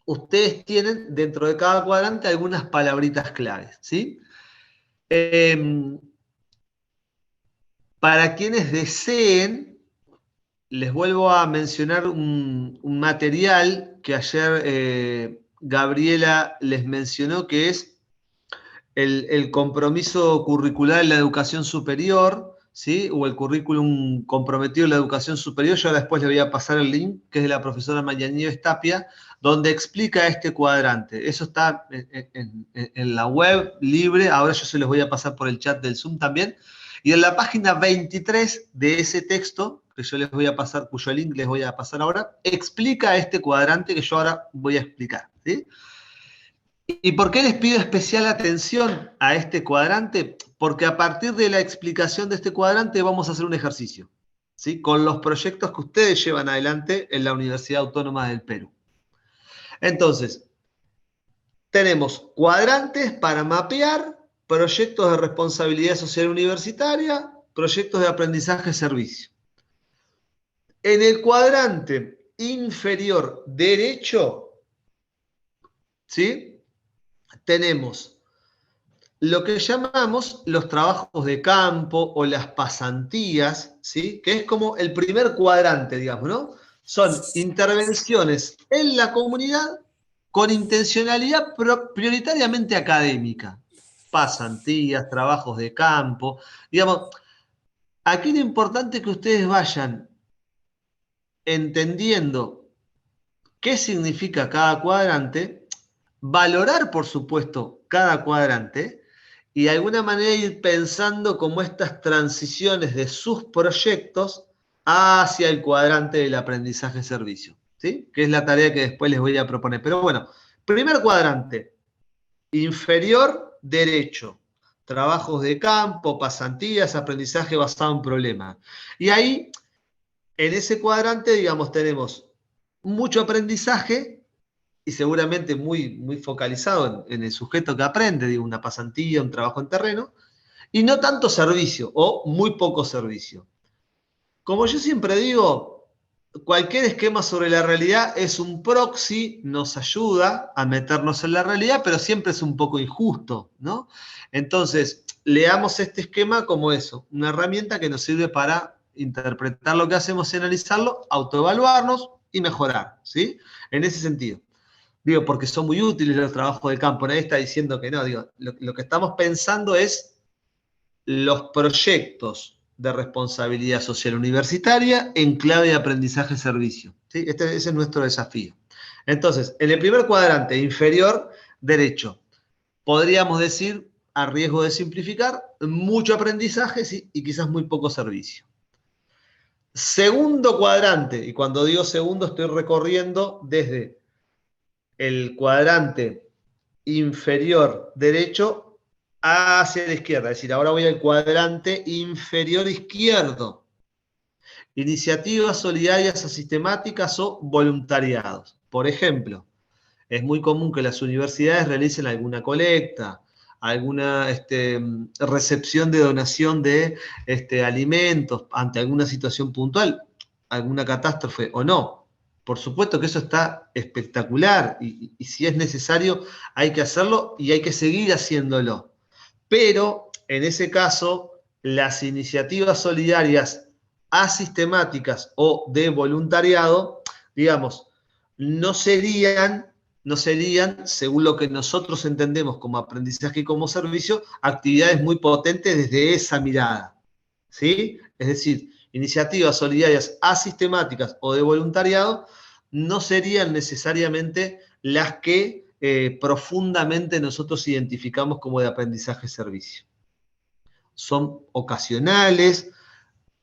ustedes tienen dentro de cada cuadrante algunas palabritas claves, ¿sí? Para quienes deseen, les vuelvo a mencionar un material que ayer Gabriela les mencionó, que es el compromiso curricular en la educación superior, ¿sí?, o el currículum comprometido en la educación superior. Yo ahora después le voy a pasar el link, que es de la profesora María Nieves Tapia, donde explica este cuadrante. Eso está en la web libre. Ahora yo se los voy a pasar por el chat del Zoom también. Y en la página 23 de ese texto, que yo les voy a pasar, cuyo link les voy a pasar ahora, explica este cuadrante que yo ahora voy a explicar, ¿sí? ¿Y por qué les pido especial atención a este cuadrante? Porque a partir de la explicación de este cuadrante vamos a hacer un ejercicio, ¿sí?, con los proyectos que ustedes llevan adelante en la Universidad Autónoma del Perú. Entonces, tenemos cuadrantes para mapear proyectos de responsabilidad social universitaria, proyectos de aprendizaje-servicio. En el cuadrante inferior derecho, ¿sí?, tenemos lo que llamamos los trabajos de campo o las pasantías, ¿sí?, que es como el primer cuadrante, digamos, ¿no? Son intervenciones en la comunidad con intencionalidad prioritariamente académica. Pasantías, trabajos de campo. Digamos, aquí lo importante es que ustedes vayan entendiendo qué significa cada cuadrante valorar, por supuesto, cada cuadrante y de alguna manera ir pensando como estas transiciones de sus proyectos hacia el cuadrante del aprendizaje-servicio, ¿sí? Que es la tarea que después les voy a proponer. Pero bueno, primer cuadrante, inferior derecho, trabajos de campo, pasantías, aprendizaje basado en problemas. Y ahí, en ese cuadrante, digamos, tenemos mucho aprendizaje y seguramente muy focalizado en el sujeto que aprende, digo, una pasantía, un trabajo en terreno, y no tanto servicio o muy poco servicio. Como yo siempre digo, cualquier esquema sobre la realidad es un proxy, nos ayuda a meternos en la realidad, pero siempre es un poco injusto, ¿no? Entonces, leamos este esquema como eso, una herramienta que nos sirve para interpretar lo que hacemos y analizarlo, autoevaluarnos y mejorar, ¿sí? En ese sentido. Digo, porque son muy útiles los trabajos de campo. Nadie está diciendo que no. Digo, lo que estamos pensando es los proyectos de responsabilidad social universitaria en clave de aprendizaje-servicio. ¿Sí? Ese es nuestro desafío. Entonces, en el primer cuadrante inferior derecho, podríamos decir, a riesgo de simplificar, mucho aprendizaje, ¿sí? Y quizás muy poco servicio. Segundo cuadrante, y cuando digo segundo estoy recorriendo desde el cuadrante inferior derecho hacia la izquierda. Es decir, ahora voy al cuadrante inferior izquierdo. Iniciativas solidarias asistemáticas o voluntariados. Por ejemplo, es muy común que las universidades realicen alguna colecta, alguna recepción de donación de alimentos ante alguna situación puntual, alguna catástrofe o no. Por supuesto que eso está espectacular y si es necesario hay que hacerlo y hay que seguir haciéndolo. Pero en ese caso, las iniciativas solidarias asistemáticas o de voluntariado, digamos, no serían, según lo que nosotros entendemos como aprendizaje y como servicio, actividades muy potentes desde esa mirada, ¿sí? Es decir, iniciativas solidarias asistemáticas o de voluntariado no serían necesariamente las que profundamente nosotros identificamos como de aprendizaje-servicio. Son ocasionales,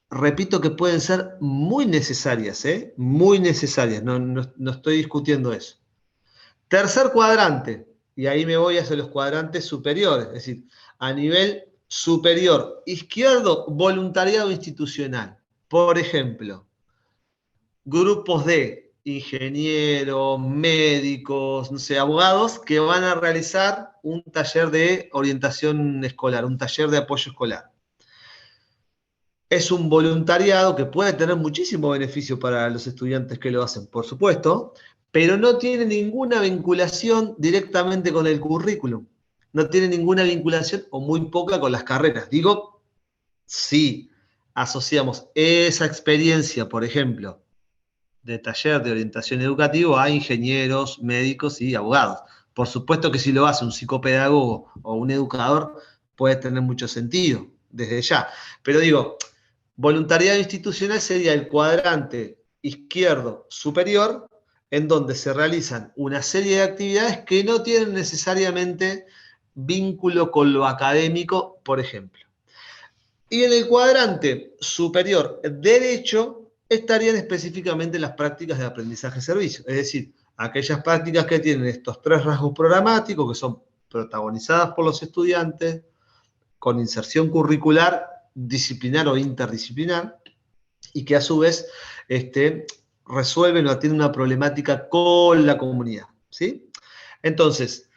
repito que pueden ser muy necesarias, muy necesarias, no estoy discutiendo eso. Tercer cuadrante, y ahí me voy hacia los cuadrantes superiores, es decir, a nivel superior izquierdo, voluntariado institucional. Por ejemplo, grupos de ingenieros, médicos, no sé, abogados que van a realizar un taller de orientación escolar, un taller de apoyo escolar. Es un voluntariado que puede tener muchísimo beneficio para los estudiantes que lo hacen, por supuesto, pero no tiene ninguna vinculación directamente con el currículum. No tiene ninguna vinculación o muy poca con las carreras. Digo, si asociamos esa experiencia, por ejemplo, de taller de orientación educativa a ingenieros, médicos y abogados. Por supuesto que si lo hace un psicopedagogo o un educador, puede tener mucho sentido desde ya. Pero digo, voluntariado institucional sería el cuadrante izquierdo superior, en donde se realizan una serie de actividades que no tienen necesariamente vínculo con lo académico, por ejemplo. Y en el cuadrante superior derecho estarían específicamente las prácticas de aprendizaje-servicio, es decir, aquellas prácticas que tienen estos tres rasgos programáticos, que son protagonizadas por los estudiantes, con inserción curricular, disciplinar o interdisciplinar, y que a su vez resuelven o atienden una problemática con la comunidad, ¿sí? Entonces,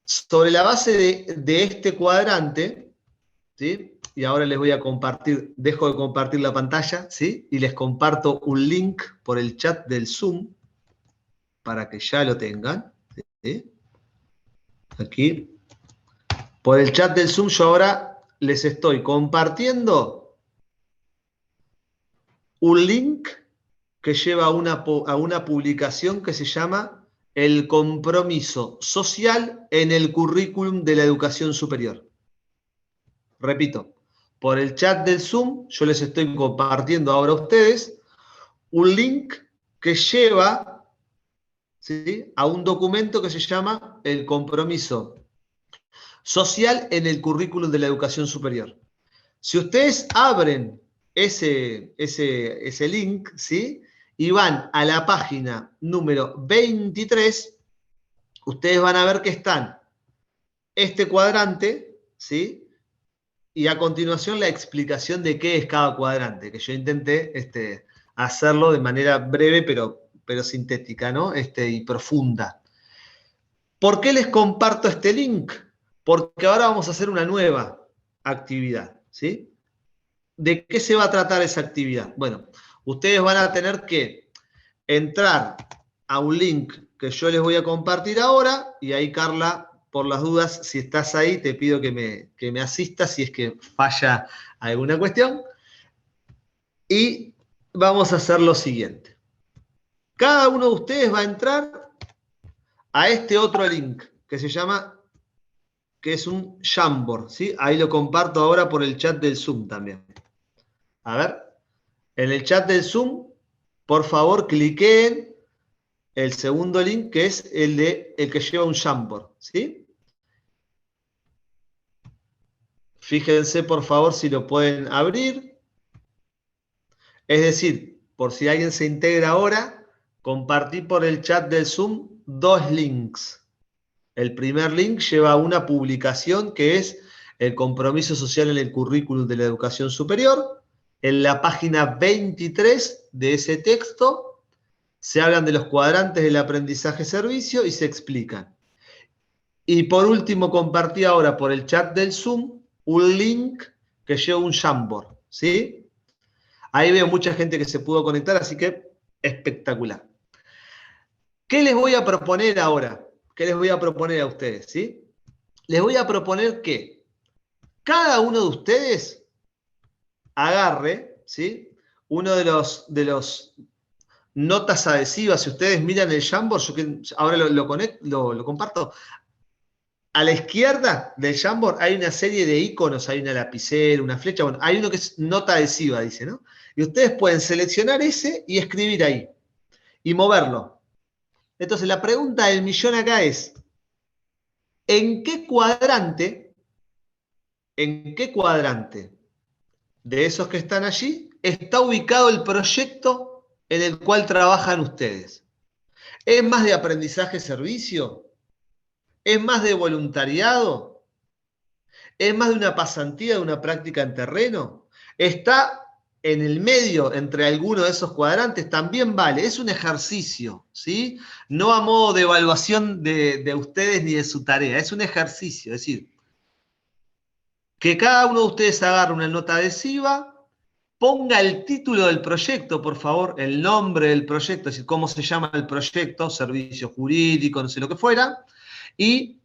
sobre la base de este cuadrante, ¿sí? Y ahora les voy a compartir, dejo de compartir la pantalla, ¿sí? Y les comparto un link por el chat del Zoom, para que ya lo tengan, ¿sí? Aquí. Por el chat del Zoom yo ahora les estoy compartiendo un link que lleva a una publicación que se llama El compromiso social en el currículum de la educación superior. Repito, por el chat del Zoom yo les estoy compartiendo ahora a ustedes un link que lleva, ¿sí? A un documento que se llama el compromiso social en el currículum de la educación superior. Si ustedes abren ese link, ¿sí? Y van a la página número 23, ustedes van a ver que están este cuadrante, ¿sí? Y a continuación la explicación de qué es cada cuadrante, que yo intenté hacerlo de manera breve pero sintética, ¿no? Y profunda. ¿Por qué les comparto este link? Porque ahora vamos a hacer una nueva actividad, ¿sí? ¿De qué se va a tratar esa actividad? Bueno, ustedes van a tener que entrar a un link que yo les voy a compartir ahora, y ahí, Carla, por las dudas, si estás ahí, te pido que me asistas si es que falla alguna cuestión. Y vamos a hacer lo siguiente. Cada uno de ustedes va a entrar a este otro link que se llama, que es un Jamboard, ¿sí? Ahí lo comparto ahora por el chat del Zoom también. A ver, en el chat del Zoom, por favor, cliquen el segundo link, que es el que lleva un Jamboard, ¿sí? Fíjense, por favor, si lo pueden abrir. Es decir, por si alguien se integra ahora, compartí por el chat del Zoom 2 links. El primer link lleva a una publicación que es el compromiso social en el currículum de la educación superior. En la página 23 de ese texto se hablan de los cuadrantes del aprendizaje-servicio y se explican. Y por último, compartí ahora por el chat del Zoom un link que lleva un Jamboard, ¿sí? Ahí veo mucha gente que se pudo conectar, así que espectacular. ¿Qué les voy a proponer ahora? ¿Qué les voy a proponer a ustedes, sí? Les voy a proponer que cada uno de ustedes agarre, ¿sí? Uno de los notas adhesivas. Si ustedes miran el Jamboard, yo ahora lo comparto. A la izquierda del Jamboard hay una serie de iconos, hay una lapicera, una flecha, bueno, hay uno que es nota adhesiva, dice, ¿no? Y ustedes pueden seleccionar ese y escribir ahí, y moverlo. Entonces la pregunta del millón acá es, ¿en qué cuadrante de esos que están allí está ubicado el proyecto en el cual trabajan ustedes? ¿Es más de aprendizaje-servicio? ¿Es más de voluntariado? ¿Es más de una pasantía, de una práctica en terreno? ¿Está en el medio entre alguno de esos cuadrantes? También vale, es un ejercicio, ¿sí? No a modo de evaluación de ustedes ni de su tarea, es un ejercicio, es decir, que cada uno de ustedes agarre una nota adhesiva, ponga el título del proyecto, por favor, el nombre del proyecto, es decir, cómo se llama el proyecto, servicio jurídico, no sé lo que fuera, y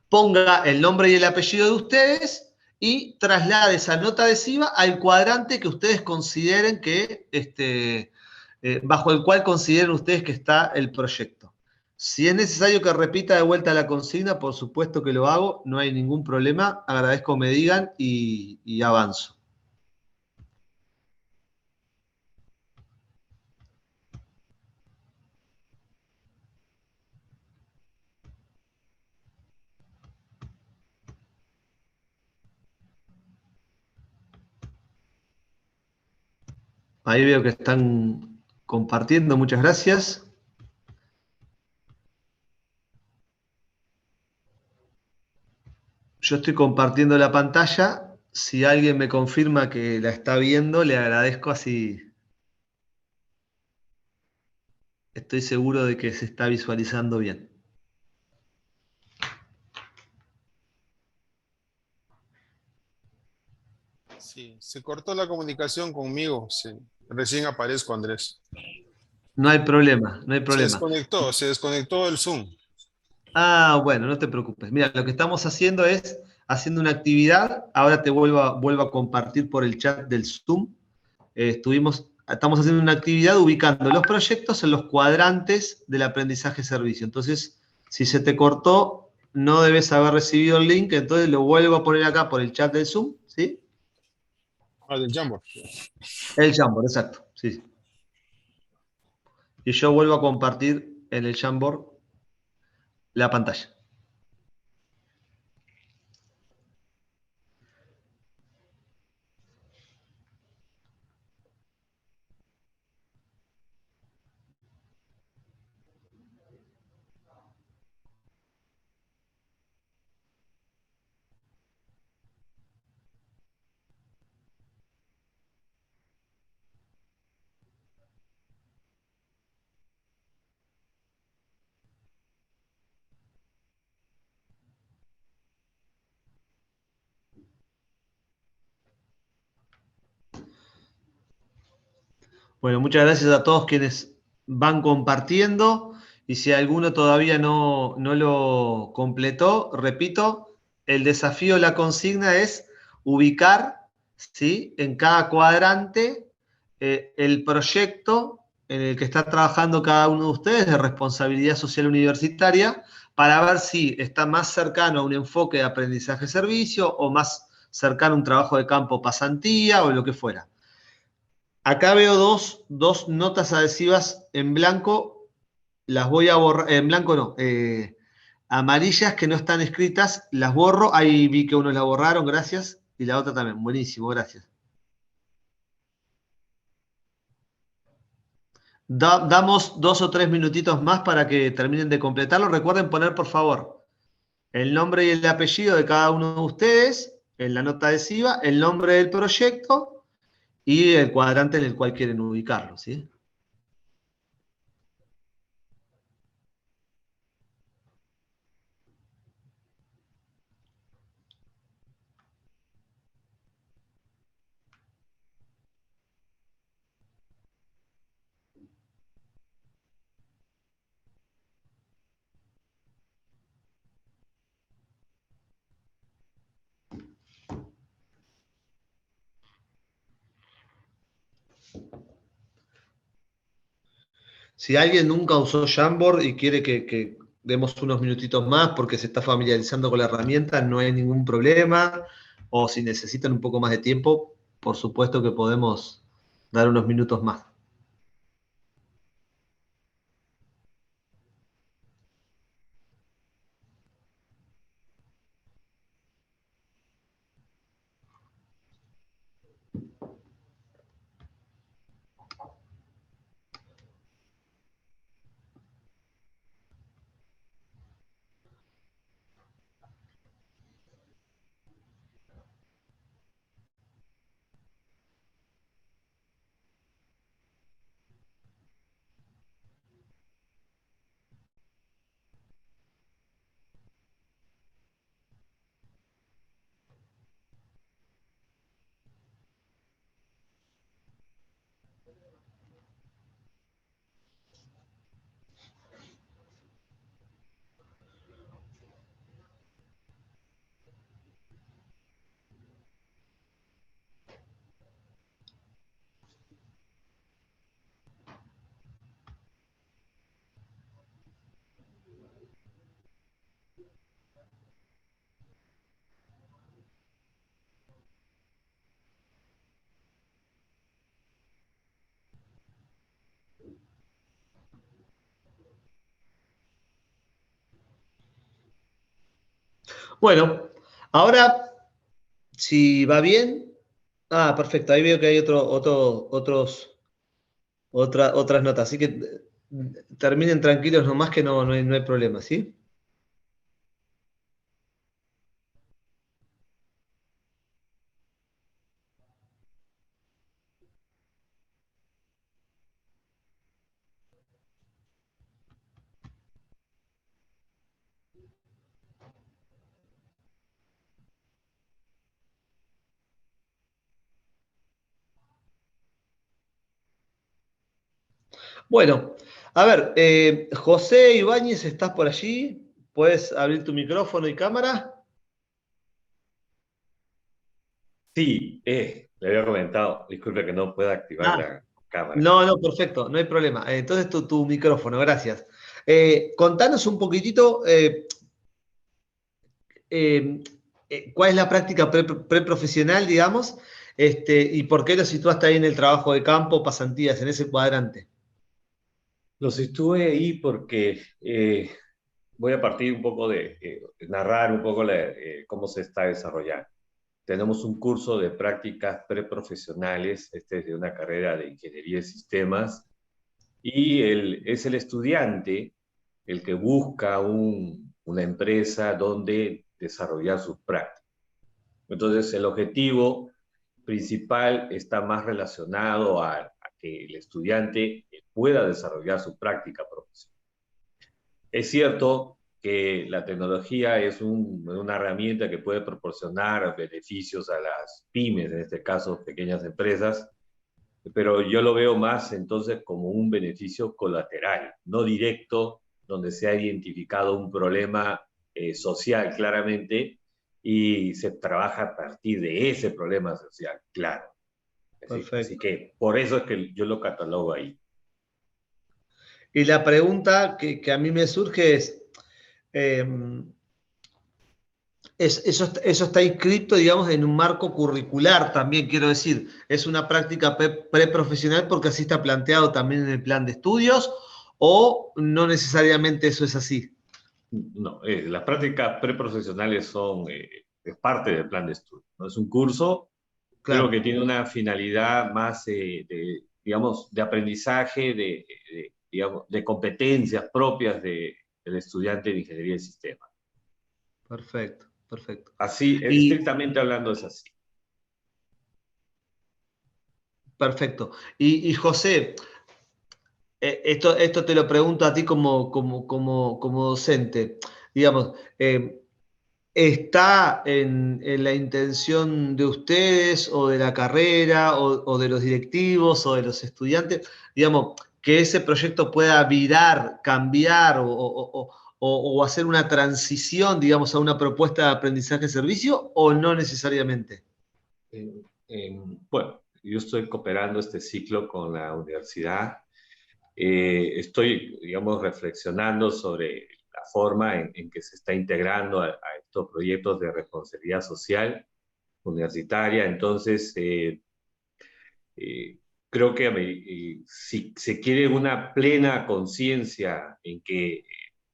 ponga el nombre y el apellido de ustedes y traslade esa nota adhesiva al cuadrante que ustedes consideren que, bajo el cual consideren ustedes que está el proyecto. Si es necesario que repita de vuelta la consigna, por supuesto que lo hago, no hay ningún problema, agradezco me digan y avanzo. Ahí veo que están compartiendo, muchas gracias. Yo estoy compartiendo la pantalla. Si alguien me confirma que la está viendo, le agradezco, así estoy seguro de que se está visualizando bien. Sí, se cortó la comunicación conmigo. Sí. Recién aparezco, Andrés. No hay problema, no hay problema. Se desconectó el Zoom. Ah, bueno, no te preocupes. Mira, lo que estamos haciendo es haciendo una actividad. Ahora te vuelvo a compartir por el chat del Zoom. Estamos haciendo una actividad ubicando los proyectos en los cuadrantes del aprendizaje-servicio. Entonces, si se te cortó, no debes haber recibido el link, entonces lo vuelvo a poner acá por el chat del Zoom, ¿sí? Ah, del Jamboard. El Jamboard, exacto, sí. Y yo vuelvo a compartir en el Jamboard la pantalla. Bueno, muchas gracias a todos quienes van compartiendo y si alguno todavía no lo completó, repito, el desafío, la consigna es ubicar, ¿sí?, en cada cuadrante el proyecto en el que está trabajando cada uno de ustedes de responsabilidad social universitaria para ver si está más cercano a un enfoque de aprendizaje-servicio o más cercano a un trabajo de campo pasantía o lo que fuera. Acá veo dos notas adhesivas en blanco, las voy a borrar, en blanco no, amarillas que no están escritas, las borro, ahí vi que uno la borraron, gracias, y la otra también, buenísimo, gracias. Damos 2 o 3 minutitos más para que terminen de completarlo. Recuerden poner, por favor, el nombre y el apellido de cada uno de ustedes en la nota adhesiva, el nombre del proyecto y el cuadrante en el cual quieren ubicarlo, ¿sí? Si alguien nunca usó Jamboard y quiere que demos unos minutitos más porque se está familiarizando con la herramienta, no hay ningún problema. O si necesitan un poco más de tiempo, por supuesto que podemos dar unos minutos más. Bueno, ahora, si va bien. Ah, perfecto. Ahí veo que hay otras notas. Así que terminen tranquilos nomás que no hay problema, ¿sí? Bueno, a ver, José Ibáñez, ¿estás por allí? ¿Puedes abrir tu micrófono y cámara? Sí, le había comentado, disculpe que no pueda activar Ah, la cámara. no, perfecto, no hay problema. Entonces tu micrófono, gracias. Contanos un poquitito eh, cuál es la práctica preprofesional, digamos, y por qué lo situaste ahí en el trabajo de campo, pasantías, en ese cuadrante. Los situé ahí porque voy a partir un poco de narrar un poco cómo se está desarrollando. Tenemos un curso de prácticas preprofesionales, este es de una carrera de ingeniería de sistemas, y es el estudiante el que busca una empresa donde desarrollar sus prácticas. Entonces, el objetivo principal está más relacionado a que el estudiante pueda desarrollar su práctica profesional. Es cierto que la tecnología es una herramienta que puede proporcionar beneficios a las pymes, en este caso pequeñas empresas, pero yo lo veo más entonces como un beneficio colateral, no directo, donde se ha identificado un problema social claramente y se trabaja a partir de ese problema social, claro. Así que por eso es que yo lo catalogo ahí. Y la pregunta que a mí me surge es, eso está inscrito, digamos, en un marco curricular también, quiero decir, es una práctica preprofesional porque así está planteado también en el plan de estudios, o no necesariamente eso es así. No, las prácticas preprofesionales es parte del plan de estudio, ¿no? Es un curso, Claro. pero que tiene una finalidad más digamos, de aprendizaje, digamos, de competencias propias del estudiante de ingeniería de sistemas. Perfecto, perfecto. Así, estrictamente hablando, es así. Perfecto. Y José, esto te lo pregunto a ti como docente. Digamos, ¿está en la intención de ustedes o de la carrera o de los directivos o de los estudiantes, digamos, que ese proyecto pueda virar, cambiar o hacer una transición, digamos, a una propuesta de aprendizaje-servicio o no necesariamente? Bueno, yo estoy cooperando este ciclo con la universidad. Estoy, digamos, reflexionando sobre la forma en que se está integrando a estos proyectos de responsabilidad social universitaria. Entonces, creo que si se quiere una plena conciencia en que,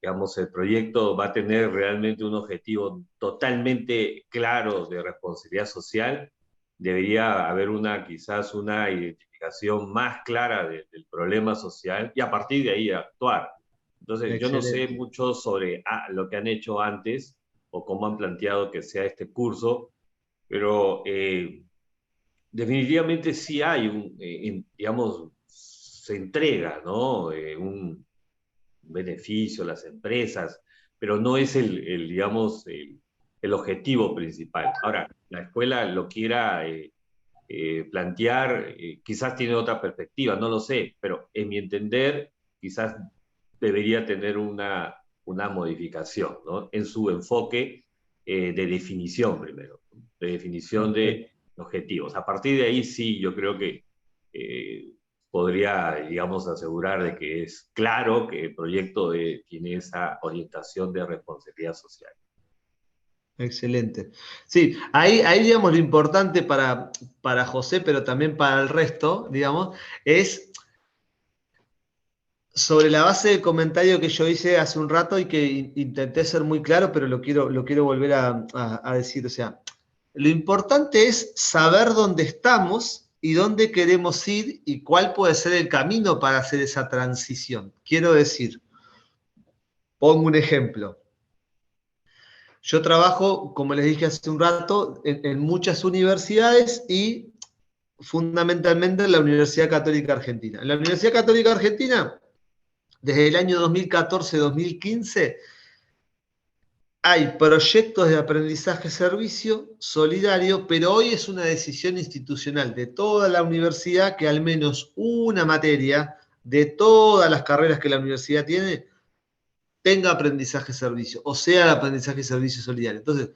digamos, el proyecto va a tener realmente un objetivo totalmente claro de responsabilidad social, debería haber quizás una identificación más clara del problema social y a partir de ahí actuar. Entonces, yo no sé mucho sobre lo que han hecho antes o cómo han planteado que sea este curso, pero definitivamente sí hay digamos, se entrega, ¿no? Un beneficio a las empresas, pero no es digamos, el objetivo principal. Ahora, la escuela lo quiera plantear, quizás tiene otra perspectiva, no lo sé, pero en mi entender, quizás debería tener una modificación, ¿no? En su enfoque de definición primero, de definición de objetivos. A partir de ahí sí, yo creo que podría, digamos, asegurar de que es claro que el proyecto tiene esa orientación de responsabilidad social. Excelente. Sí, ahí digamos, lo importante para José, pero también para el resto, digamos, es sobre la base del comentario que yo hice hace un rato y que intenté ser muy claro, pero lo quiero volver a decir. O sea, lo importante es saber dónde estamos y dónde queremos ir y cuál puede ser el camino para hacer esa transición. Quiero decir, pongo un ejemplo. Yo trabajo, como les dije hace un rato, en muchas universidades y fundamentalmente en la Universidad Católica Argentina. En la Universidad Católica Argentina, desde el año 2014-2015, hay proyectos de aprendizaje-servicio solidario, pero hoy es una decisión institucional de toda la universidad que al menos una materia de todas las carreras que la universidad tiene tenga aprendizaje-servicio, o sea, el aprendizaje-servicio solidario. Entonces,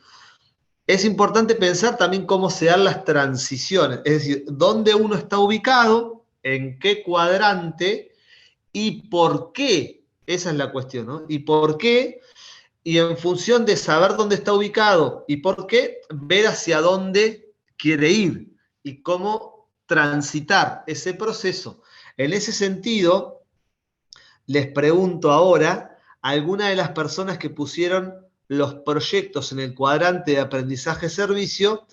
es importante pensar también cómo se dan las transiciones, es decir, dónde uno está ubicado, en qué cuadrante y por qué. Esa es la cuestión, ¿no? ¿Y por qué? Y en función de saber dónde está ubicado y por qué, ver hacia dónde quiere ir y cómo transitar ese proceso. En ese sentido, les pregunto ahora, algunas de las personas que pusieron los proyectos en el cuadrante de aprendizaje-servicio,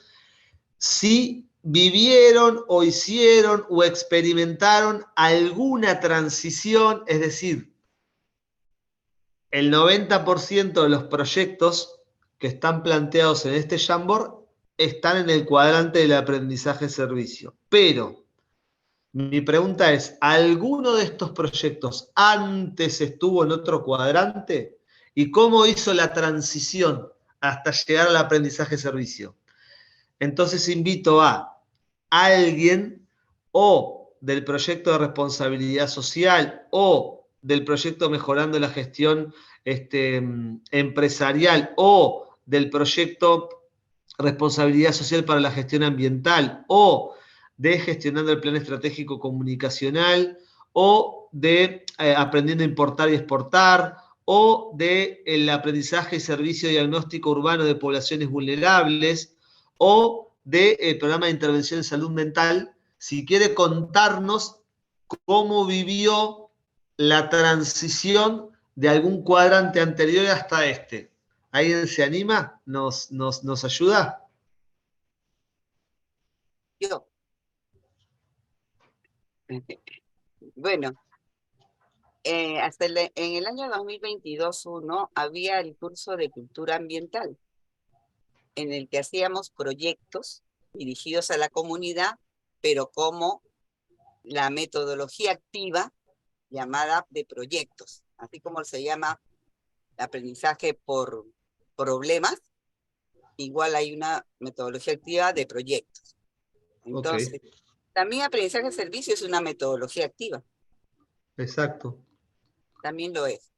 si vivieron o hicieron o experimentaron alguna transición, es decir, el 90% de los proyectos que están planteados en este Jamboard están en el cuadrante del aprendizaje-servicio. Pero mi pregunta es, ¿alguno de estos proyectos antes estuvo en otro cuadrante? ¿Y cómo hizo la transición hasta llegar al aprendizaje-servicio? Entonces invito a alguien o del proyecto de responsabilidad social o del proyecto Mejorando la Gestión Empresarial o del proyecto Responsabilidad Social para la Gestión Ambiental o de Gestionando el Plan Estratégico Comunicacional o de Aprendiendo a Importar y Exportar o de el aprendizaje y servicio diagnóstico urbano de poblaciones vulnerables o del programa de intervención en salud mental, si quiere contarnos cómo vivió la transición de algún cuadrante anterior hasta este. ¿Alguien se anima? ¿Nos ayuda? Yo. Bueno, en el año 2022-1 había el curso de cultura ambiental, en el que hacíamos proyectos dirigidos a la comunidad, pero como la metodología activa llamada de proyectos, así como se llama aprendizaje por problemas, igual hay una metodología activa de proyectos. Entonces, también aprendizaje de servicio es una metodología activa. Exacto. También lo es.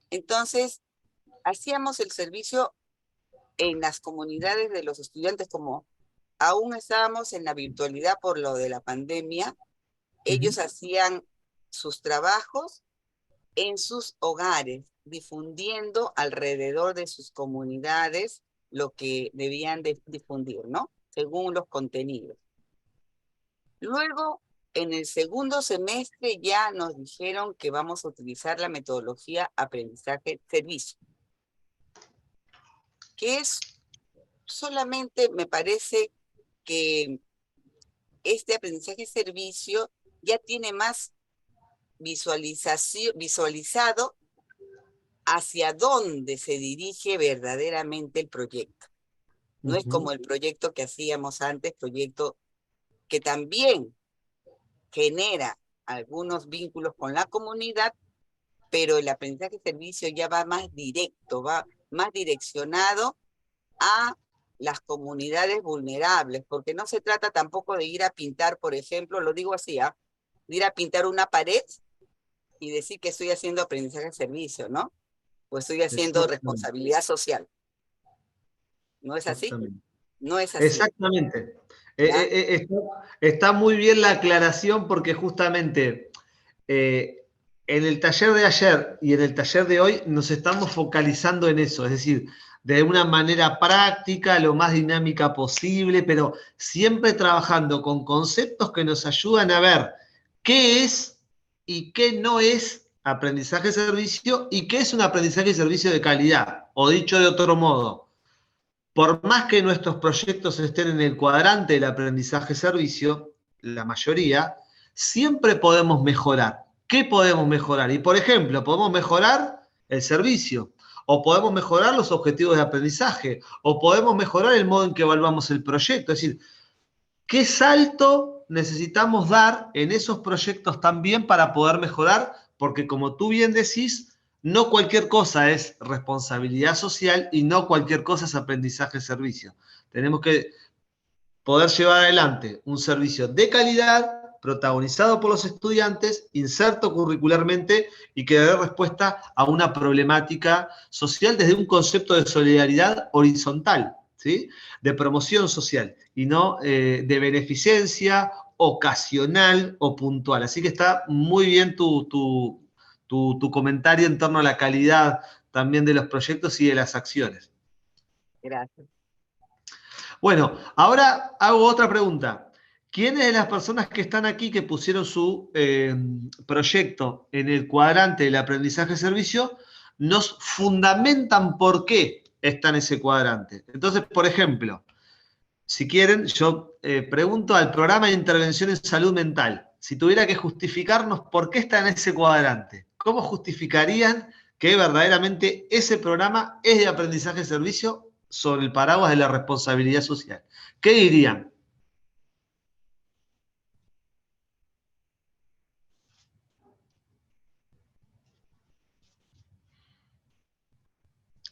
Entonces, hacíamos el servicio en las comunidades de los estudiantes, como aún estábamos en la virtualidad por lo de la pandemia, ellos hacían sus trabajos en sus hogares, difundiendo alrededor de sus comunidades lo que debían de difundir, ¿no? Según los contenidos. Luego, en el segundo semestre ya nos dijeron que vamos a utilizar la metodología aprendizaje-servicio, que es solamente, me parece que este aprendizaje-servicio ya tiene más visualizado hacia dónde se dirige verdaderamente el proyecto. No es como el proyecto que hacíamos antes, proyecto que también genera algunos vínculos con la comunidad, pero el aprendizaje de servicio ya va más directo, va más direccionado a las comunidades vulnerables, porque no se trata tampoco de ir a pintar, por ejemplo, lo digo así, de ir a pintar una pared y decir que estoy haciendo aprendizaje de servicio, ¿no? Pues estoy haciendo responsabilidad social. ¿No es así? No es así. Exactamente. Está muy bien la aclaración porque justamente en el taller de ayer y en el taller de hoy nos estamos focalizando en eso, es decir, de una manera práctica, lo más dinámica posible, pero siempre trabajando con conceptos que nos ayudan a ver qué es y qué no es aprendizaje de servicio y qué es un aprendizaje de servicio de calidad. O dicho de otro modo, por más que nuestros proyectos estén en el cuadrante del aprendizaje-servicio, la mayoría, siempre podemos mejorar. ¿Qué podemos mejorar? Y, por ejemplo, podemos mejorar el servicio, o podemos mejorar los objetivos de aprendizaje, o podemos mejorar el modo en que evaluamos el proyecto. Es decir, ¿qué salto necesitamos dar en esos proyectos también para poder mejorar? Porque, como tú bien decís, no cualquier cosa es responsabilidad social y no cualquier cosa es aprendizaje-servicio. Tenemos que poder llevar adelante un servicio de calidad, protagonizado por los estudiantes, inserto curricularmente y que dé respuesta a una problemática social desde un concepto de solidaridad horizontal, ¿sí? De promoción social y no de beneficencia ocasional o puntual. Así que está muy bien tu comentario en torno a la calidad también de los proyectos y de las acciones. Gracias. Bueno, ahora hago otra pregunta. ¿Quiénes de las personas que están aquí que pusieron su proyecto en el cuadrante del aprendizaje-servicio nos fundamentan por qué está en ese cuadrante? Entonces, por ejemplo, si quieren, yo pregunto al programa de intervención en salud mental, si tuviera que justificarnos por qué está en ese cuadrante, ¿cómo justificarían que verdaderamente ese programa es de aprendizaje-servicio sobre el paraguas de la responsabilidad social? ¿Qué dirían?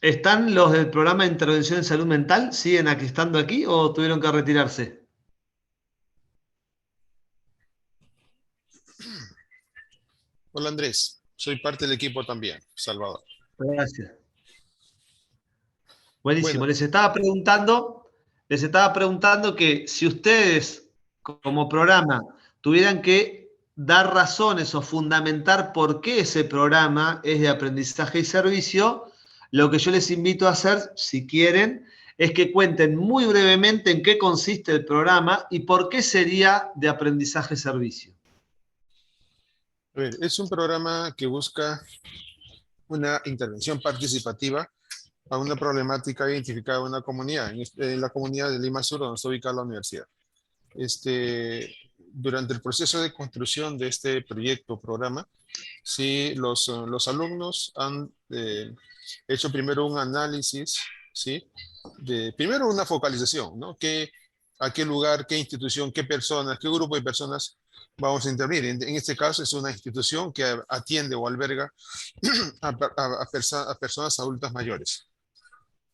¿Están los del programa de intervención en salud mental? ¿Siguen aquí estando aquí o tuvieron que retirarse? Hola Andrés, soy parte del equipo también, Salvador. Gracias. Buenísimo. Bueno, Les estaba preguntando que si ustedes como programa tuvieran que dar razones o fundamentar por qué ese programa es de aprendizaje y servicio, lo que yo les invito a hacer, si quieren, es que cuenten muy brevemente en qué consiste el programa y por qué sería de aprendizaje y servicio. a ver, es un programa que busca una intervención participativa a una problemática identificada en una comunidad, en la comunidad de Lima Sur, donde está ubicada la universidad. Durante el proceso de construcción de este proyecto o programa, sí, los alumnos han hecho primero un análisis, ¿sí? Primero una focalización, ¿no? A qué lugar, qué institución, qué personas, qué grupo de personas vamos a intervenir. En este caso es una institución que atiende o alberga a personas adultas mayores,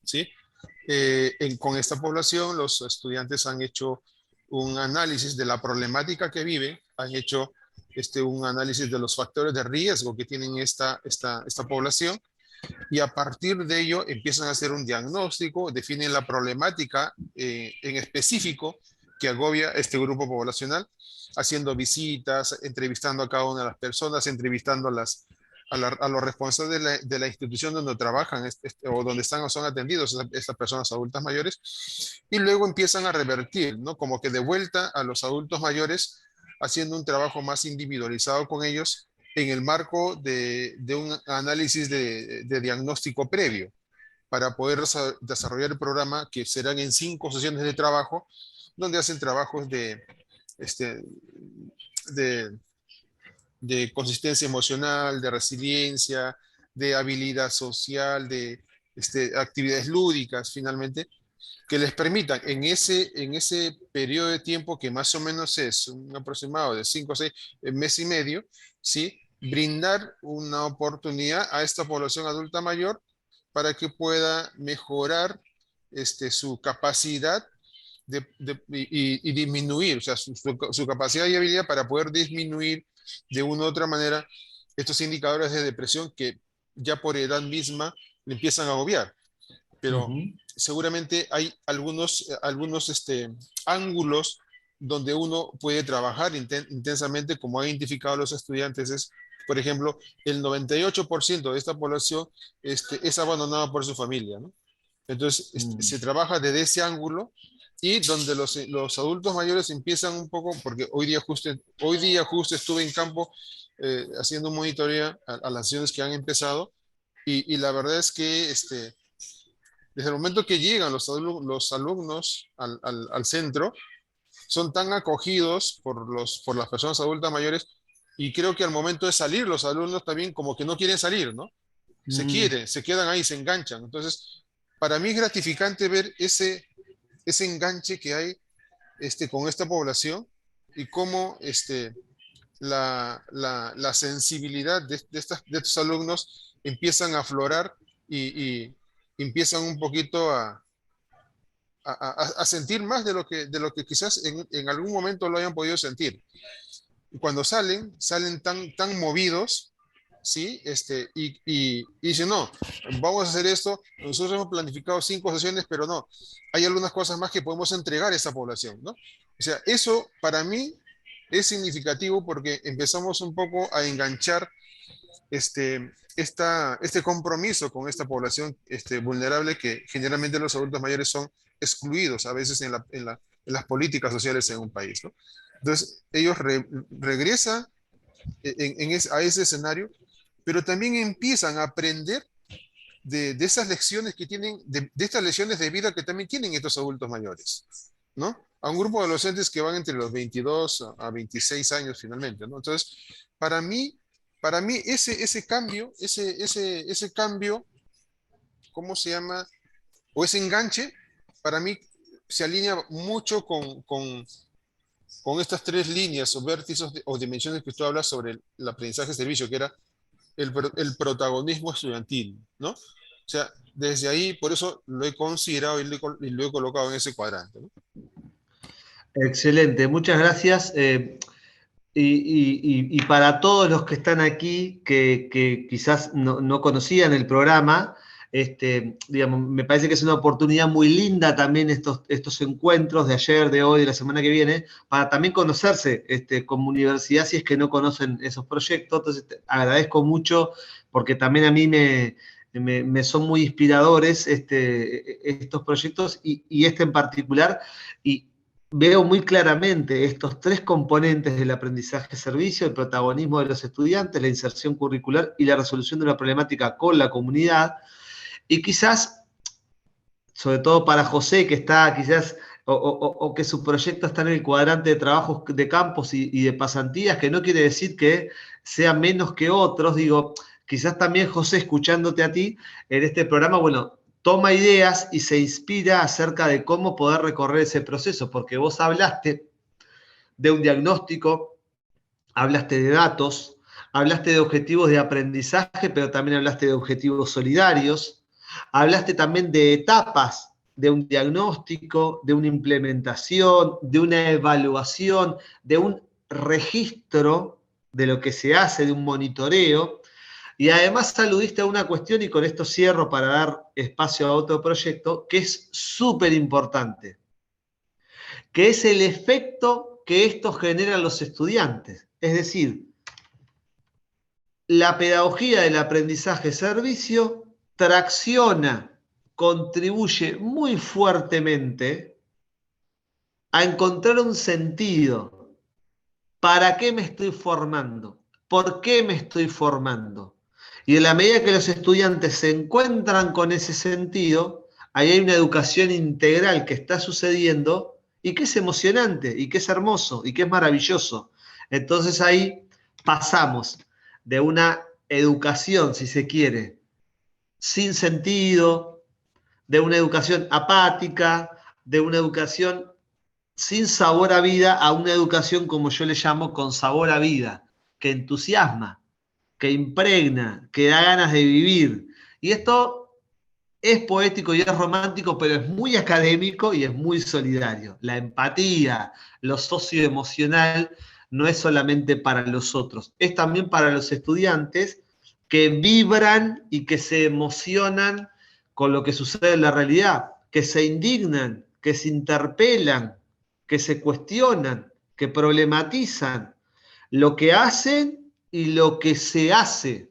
¿sí? Con esta población, los estudiantes han hecho un análisis de la problemática que viven, han hecho un análisis de los factores de riesgo que tienen esta población, y a partir de ello empiezan a hacer un diagnóstico, definen la problemática en específico que agobia este grupo poblacional, haciendo visitas, entrevistando a cada una de las personas, entrevistando a los responsables de la institución donde trabajan o donde están o son atendidos estas personas adultas mayores, y luego empiezan a revertir, ¿no? Como que de vuelta a los adultos mayores, haciendo un trabajo más individualizado con ellos en el marco de un análisis de diagnóstico previo para poder desarrollar el programa, que serán en 5 sesiones de trabajo, donde hacen trabajos este, de, de consistencia emocional, de resiliencia, de habilidad social, de actividades lúdicas, finalmente, que les permitan en ese periodo de tiempo, que más o menos es un aproximado de 5 o 6 meses y medio, ¿sí? Brindar una oportunidad a esta población adulta mayor para que pueda mejorar su capacidad y disminuir, o sea, su capacidad y habilidad para poder disminuir de una u otra manera estos indicadores de depresión que ya por edad misma le empiezan a agobiar. Pero seguramente hay algunos ángulos donde uno puede trabajar intensamente, como han identificado los estudiantes. Es, por ejemplo, el 98% de esta población es abandonada por su familia, ¿no? Entonces, se trabaja desde ese ángulo, y donde los adultos mayores empiezan un poco, porque hoy día justo estuve en campo haciendo un monitoreo a las acciones que han empezado, y la verdad es que desde el momento que llegan los alumnos al centro, son tan acogidos por las personas adultas mayores, y creo que al momento de salir los alumnos también como que no quieren salir, ¿no? Se quedan ahí, se enganchan. Entonces, para mí es gratificante ver ese enganche que hay con esta población, y cómo la sensibilidad de estos alumnos empiezan a aflorar, y empiezan un poquito a sentir más de lo que quizás en algún momento lo hayan podido sentir. Y cuando salen tan movidos, ¿sí? Y dicen, no, vamos a hacer esto, nosotros hemos planificado 5 sesiones, pero no, hay algunas cosas más que podemos entregar a esa población, ¿no? O sea, eso para mí es significativo, porque empezamos un poco a enganchar este compromiso con esta población vulnerable, que generalmente los adultos mayores son excluidos a veces las políticas sociales en un país, ¿no? Entonces, ellos regresan a ese escenario, pero también empiezan a aprender de esas lecciones que tienen, de estas lecciones de vida que también tienen estos adultos mayores, ¿no? A un grupo de adolescentes que van entre los 22 a 26 años finalmente, ¿no? Entonces, para mí, ese cambio, ese cambio, ¿cómo se llama? O ese enganche, para mí se alinea mucho con estas tres líneas o vértices o dimensiones que tú hablas sobre el aprendizaje de servicio, que era el protagonismo estudiantil, ¿no? O sea, desde ahí, por eso lo he considerado y lo he colocado en ese cuadrante, ¿no? Excelente, muchas gracias. Y para todos los que están aquí, que quizás no conocían el programa, digamos, me parece que es una oportunidad muy linda también estos encuentros de ayer, de hoy, de la semana que viene, para también conocerse como universidad si es que no conocen esos proyectos. Entonces, agradezco mucho porque también a mí me son muy inspiradores estos proyectos y este en particular. Y veo muy claramente estos tres componentes del aprendizaje-servicio: el protagonismo de los estudiantes, la inserción curricular y la resolución de una problemática con la comunidad. Y quizás, sobre todo para José, que está quizás, o que su proyecto está en el cuadrante de trabajos de campos y de pasantías, que no quiere decir que sea menos que otros, digo, quizás también José, escuchándote a ti en este programa, bueno, toma ideas y se inspira acerca de cómo poder recorrer ese proceso, porque vos hablaste de un diagnóstico, hablaste de datos, hablaste de objetivos de aprendizaje, pero también hablaste de objetivos solidarios, hablaste también de etapas de un diagnóstico, de una implementación, de una evaluación, de un registro de lo que se hace, de un monitoreo. Y además aludiste a una cuestión, y con esto cierro para dar espacio a otro proyecto, que es súper importante, que es el efecto que esto genera en los estudiantes. Es decir, la pedagogía del aprendizaje-servicio tracciona, contribuye muy fuertemente a encontrar un sentido. ¿Para qué me estoy formando? ¿Por qué me estoy formando? Y en la medida que los estudiantes se encuentran con ese sentido, ahí hay una educación integral que está sucediendo y que es emocionante, y que es hermoso, y que es maravilloso. Entonces ahí pasamos de una educación, si se quiere, sin sentido, de una educación apática, de una educación sin sabor a vida, a una educación, como yo le llamo, con sabor a vida, que entusiasma, que impregna, que da ganas de vivir. Y esto es poético y es romántico, pero es muy académico y es muy solidario. La empatía, lo socioemocional, no es solamente para los otros, es también para los estudiantes que vibran y que se emocionan con lo que sucede en la realidad, que se indignan, que se interpelan, que se cuestionan, que problematizan lo que hacen y lo que se hace,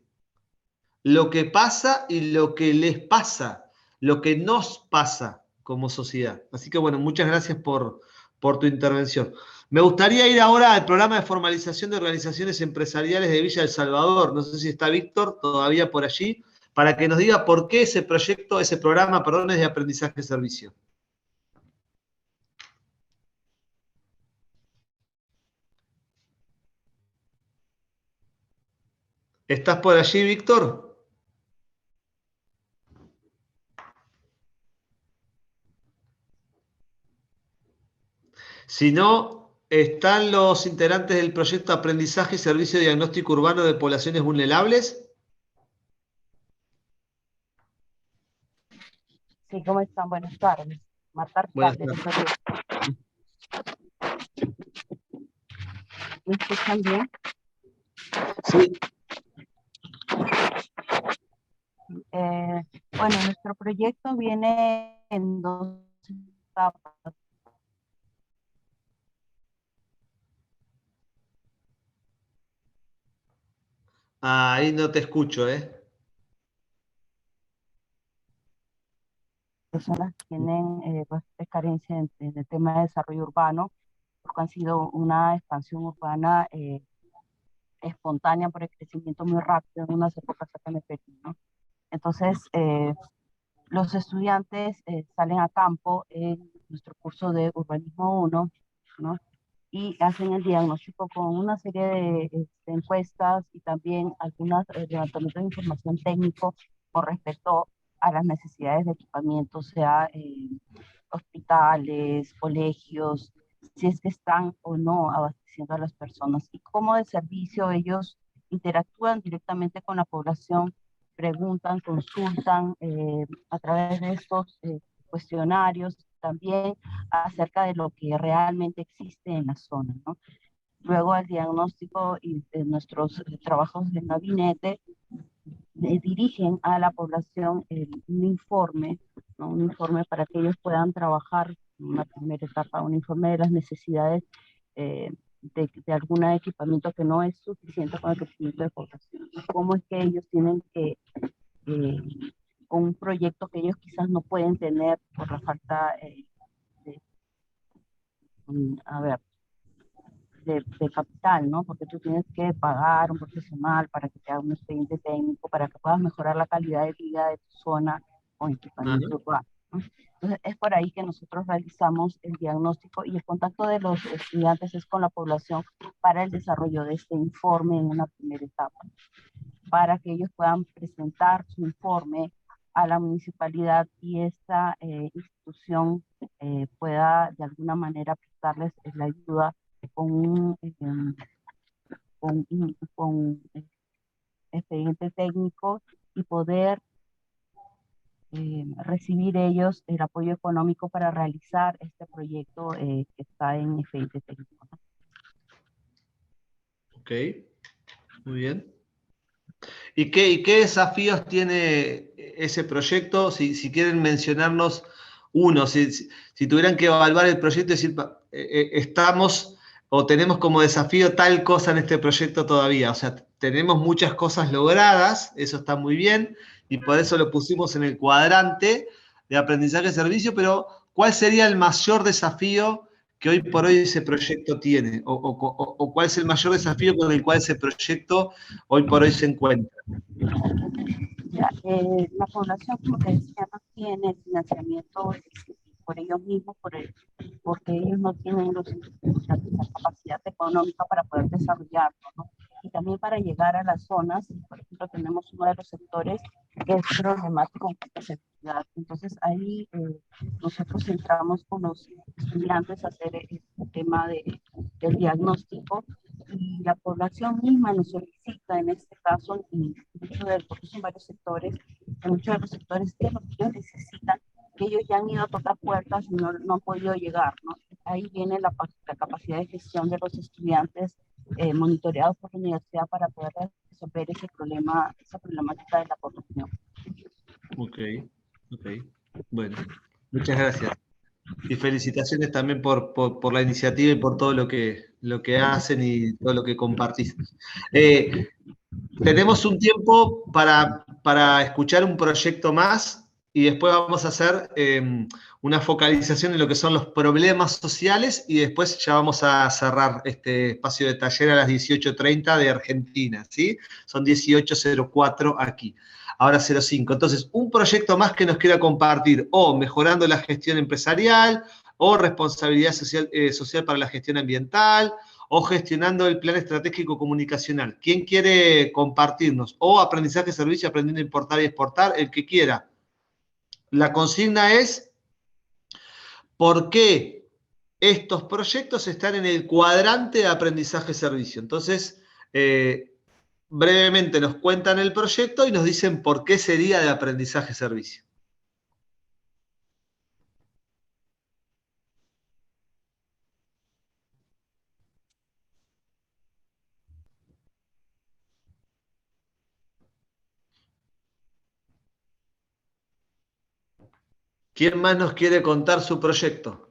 lo que pasa y lo que les pasa, lo que nos pasa como sociedad. Así que bueno, muchas gracias por tu intervención. Me gustaría ir ahora al programa de formalización de organizaciones empresariales de Villa El Salvador. No sé si está Víctor todavía por allí, para que nos diga por qué ese proyecto, ese programa, perdón, es de aprendizaje-servicio. ¿Estás por allí, Víctor? Si no, ¿están los integrantes del proyecto Aprendizaje y Servicio de Diagnóstico Urbano de Poblaciones Vulnerables? Sí, ¿cómo están? Buenas tardes. Marta Buenas Ricardo, tardes. ¿me escuchan bien? Sí. Bueno, nuestro proyecto viene en dos etapas. Ahí no te escucho, ¿eh? personas que tienen bastante carencia en el tema de desarrollo urbano, porque han sido una expansión urbana espontánea por el crecimiento muy rápido en unas épocas acá en el Perú, ¿no? Entonces, los estudiantes salen a campo en nuestro curso de Urbanismo 1, ¿no? Y hacen el diagnóstico con una serie de encuestas y también algunas levantamientos de información técnico con respecto a las necesidades de equipamiento, sea hospitales, colegios, si es que están o no abasteciendo a las personas y cómo de servicio ellos interactúan directamente con la población, preguntan, consultan a través de estos cuestionarios también acerca de lo que realmente existe en la zona, ¿no? Luego el diagnóstico y nuestros trabajos de gabinete dirigen a la población un informe, ¿no? Un informe para que ellos puedan trabajar en una primera etapa, un informe de las necesidades de algún equipamiento que no es suficiente con el crecimiento de población. ¿Cómo es que ellos tienen que, eh, con un proyecto que ellos quizás no pueden tener por la falta de, a ver, de capital, ¿no? Porque tú tienes que pagar un profesional para que te haga un expediente técnico, para que puedas mejorar la calidad de vida de tu zona con equipamiento urbano, ¿no? Entonces, es por ahí que nosotros realizamos el diagnóstico y el contacto de los estudiantes es con la población para el desarrollo de este informe en una primera etapa, para que ellos puedan presentar su informe a la municipalidad y esta institución pueda de alguna manera prestarles la ayuda con con expediente técnico y poder recibir ellos el apoyo económico para realizar este proyecto que está en expediente técnico. Ok, muy bien. ¿Y qué desafíos tiene ese proyecto? Si quieren mencionarnos uno, si tuvieran que evaluar el proyecto y decir, estamos o tenemos como desafío tal cosa en este proyecto todavía. O sea, tenemos muchas cosas logradas, eso está muy bien, y por eso lo pusimos en el cuadrante de aprendizaje de servicio, pero ¿cuál sería el mayor desafío que hoy por hoy ese proyecto tiene? ¿O cuál es el mayor desafío con el cual ese proyecto hoy por hoy se encuentra? Ya, la población, como te decía, no tiene financiamiento por ellos mismos, porque ellos no tienen la capacidad económica para poder desarrollarlo, ¿no? Y también para llegar a las zonas, por ejemplo, tenemos uno de los sectores que es problemático con la seguridad. Entonces ahí nosotros entramos con los estudiantes a hacer el tema del diagnóstico y la población misma nos solicita en este caso, y porque son varios sectores, en muchos de los sectores, que es lo que ellos necesitan, que ellos ya han ido a tocar puertas y no han podido llegar, ¿no? Ahí viene la capacidad de gestión de los estudiantes monitoreados por la universidad para poder resolver ese problema, esa problemática de la población. Ok. Bueno, muchas gracias. Y felicitaciones también por la iniciativa y por todo lo que hacen y todo lo que compartís. Tenemos un tiempo para escuchar un proyecto más y después vamos a hacer una focalización en lo que son los problemas sociales y después ya vamos a cerrar este espacio de taller a las 18:30 de Argentina, ¿sí? Son 18:04 aquí. Ahora 05. Entonces, un proyecto más que nos quiera compartir, o mejorando la gestión empresarial, o responsabilidad social para la gestión ambiental, o gestionando el plan estratégico comunicacional. ¿Quién quiere compartirnos? O aprendizaje, servicio, aprendiendo a importar y exportar, el que quiera. La consigna es, ¿por qué estos proyectos están en el cuadrante de aprendizaje-servicio? Entonces, brevemente nos cuentan el proyecto y nos dicen por qué sería de aprendizaje-servicio. ¿Quién más nos quiere contar su proyecto?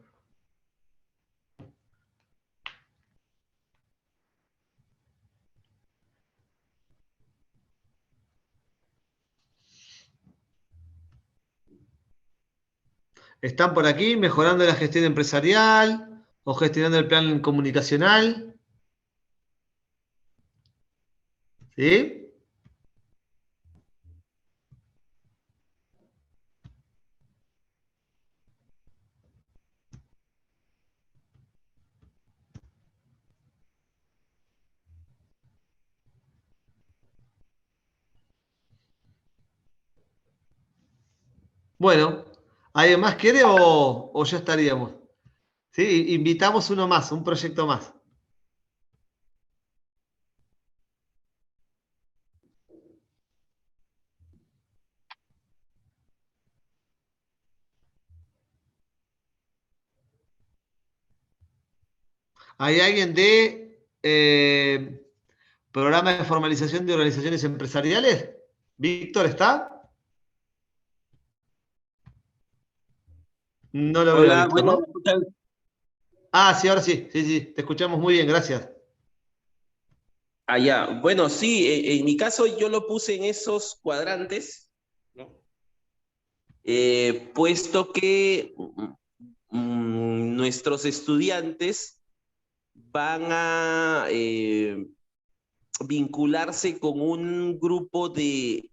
¿Están por aquí mejorando la gestión empresarial o gestionando el plan comunicacional? ¿Sí? Bueno, ¿alguien más quiere o ya estaríamos? ¿Sí? Invitamos uno más, un proyecto más. ¿Hay alguien de programa de formalización de organizaciones empresariales? ¿Víctor está? No lo veo a Hola, Víctor, bueno, ¿no? ¿me escuchan? Ah, sí, ahora sí, sí, sí, te escuchamos muy bien, gracias. Ya. Bueno, sí, en mi caso yo lo puse en esos cuadrantes, ¿no? Puesto que nuestros estudiantes van a vincularse con un grupo de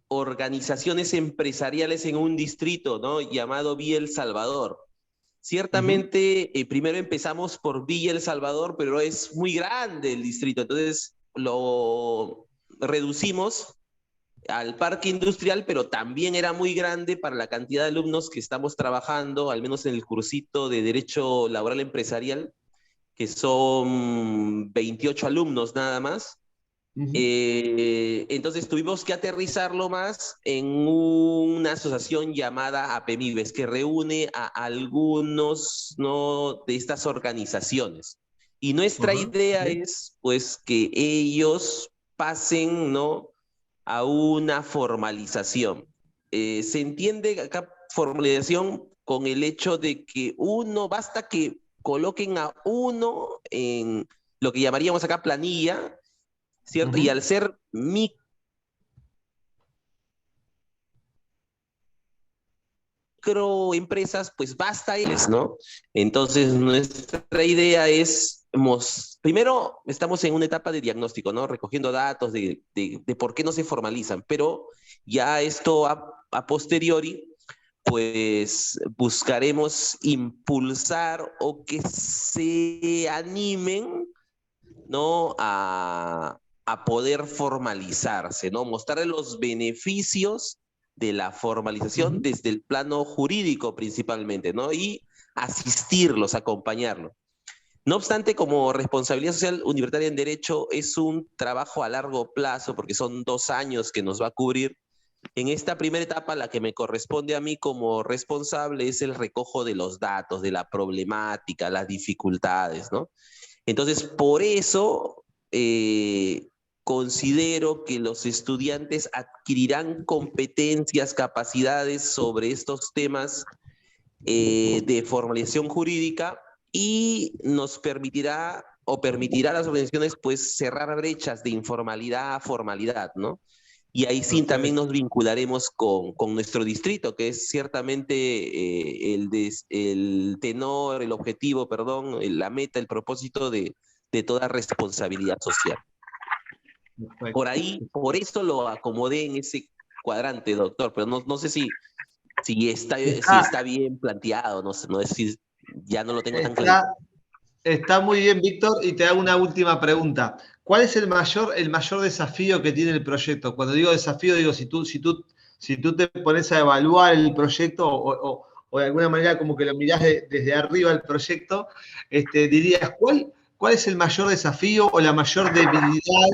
organizaciones empresariales en un distrito, ¿no? Llamado Villa El Salvador. Ciertamente, primero empezamos por Villa El Salvador, pero es muy grande el distrito, entonces lo reducimos al parque industrial, pero también era muy grande para la cantidad de alumnos que estamos trabajando, al menos en el cursito de Derecho Laboral Empresarial, que son 28 alumnos nada más. Entonces tuvimos que aterrizarlo más en una asociación llamada APEMIBES, que reúne a algunos, ¿no?, de estas organizaciones. Y nuestra idea es, pues, que ellos pasen, ¿no?, a una formalización. Se entiende acá formalización con el hecho de que basta que coloquen a uno en lo que llamaríamos acá planilla, ¿cierto? Y al ser microempresas, pues basta ellos, ¿no? Entonces, nuestra idea es, primero, estamos en una etapa de diagnóstico, ¿no? Recogiendo datos de por qué no se formalizan, pero ya esto a posteriori, pues buscaremos impulsar o que se animen, ¿no?, a poder formalizarse, ¿no? Mostrarle los beneficios de la formalización desde el plano jurídico principalmente, ¿no? Y asistirlos, acompañarlos. No obstante, como responsabilidad social universitaria en Derecho es un trabajo a largo plazo, porque son 2 años que nos va a cubrir. En esta primera etapa, la que me corresponde a mí como responsable es el recojo de los datos, de la problemática, las dificultades, ¿no? Entonces, por eso considero que los estudiantes adquirirán competencias, capacidades sobre estos temas de formalización jurídica y nos permitirá o permitirá a las organizaciones, pues, cerrar brechas de informalidad a formalidad, ¿no? Y ahí sí también nos vincularemos con nuestro distrito, que es ciertamente el tenor, el objetivo, perdón, la meta, el propósito de toda responsabilidad social. Por ahí, por eso lo acomodé en ese cuadrante, doctor, pero no sé si está bien planteado, no sé si ya no lo tengo tan claro. Está muy bien, Víctor, y te hago una última pregunta. ¿Cuál es el mayor desafío que tiene el proyecto? Cuando digo desafío, digo, si tú te pones a evaluar el proyecto o de alguna manera como que lo mirás desde arriba el proyecto, dirías, ¿cuál es el mayor desafío o la mayor debilidad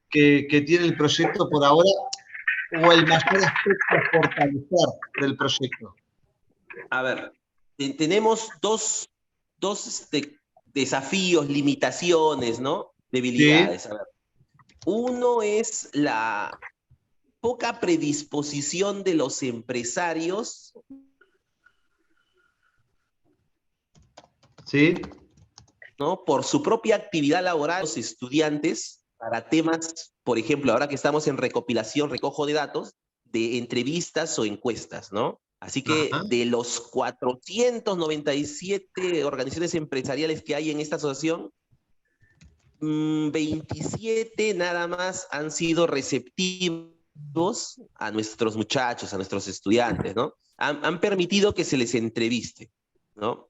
que tiene el proyecto por ahora o el mayor aspecto a fortalecer del proyecto? A ver, tenemos dos desafíos, limitaciones, ¿no? Debilidades. Sí. A ver. Uno es la poca predisposición de los empresarios. Sí. ¿No? Por su propia actividad laboral, los estudiantes, para temas, por ejemplo, ahora que estamos en recopilación, recojo de datos, de entrevistas o encuestas, ¿no? Así que de los 497 organizaciones empresariales que hay en esta asociación, 27 nada más han sido receptivos a nuestros muchachos, a nuestros estudiantes, ¿no? Han permitido que se les entreviste, ¿no?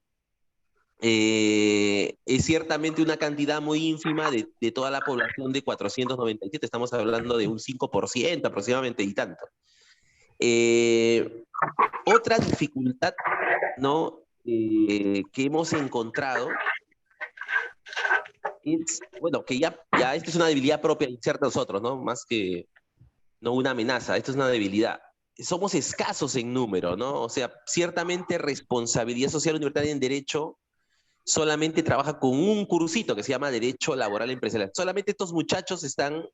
Es ciertamente una cantidad muy ínfima de toda la población de 497, estamos hablando de un 5% aproximadamente y tanto. Otra dificultad, ¿no? Que hemos encontrado es, bueno, que ya esta es una debilidad propia de nosotros, ¿no? Más que no una amenaza, esto es una debilidad. Somos escasos en número, ¿no? O sea, ciertamente responsabilidad social universitaria en derecho solamente trabaja con un cursito que se llama Derecho Laboral Empresarial. Solamente estos muchachos están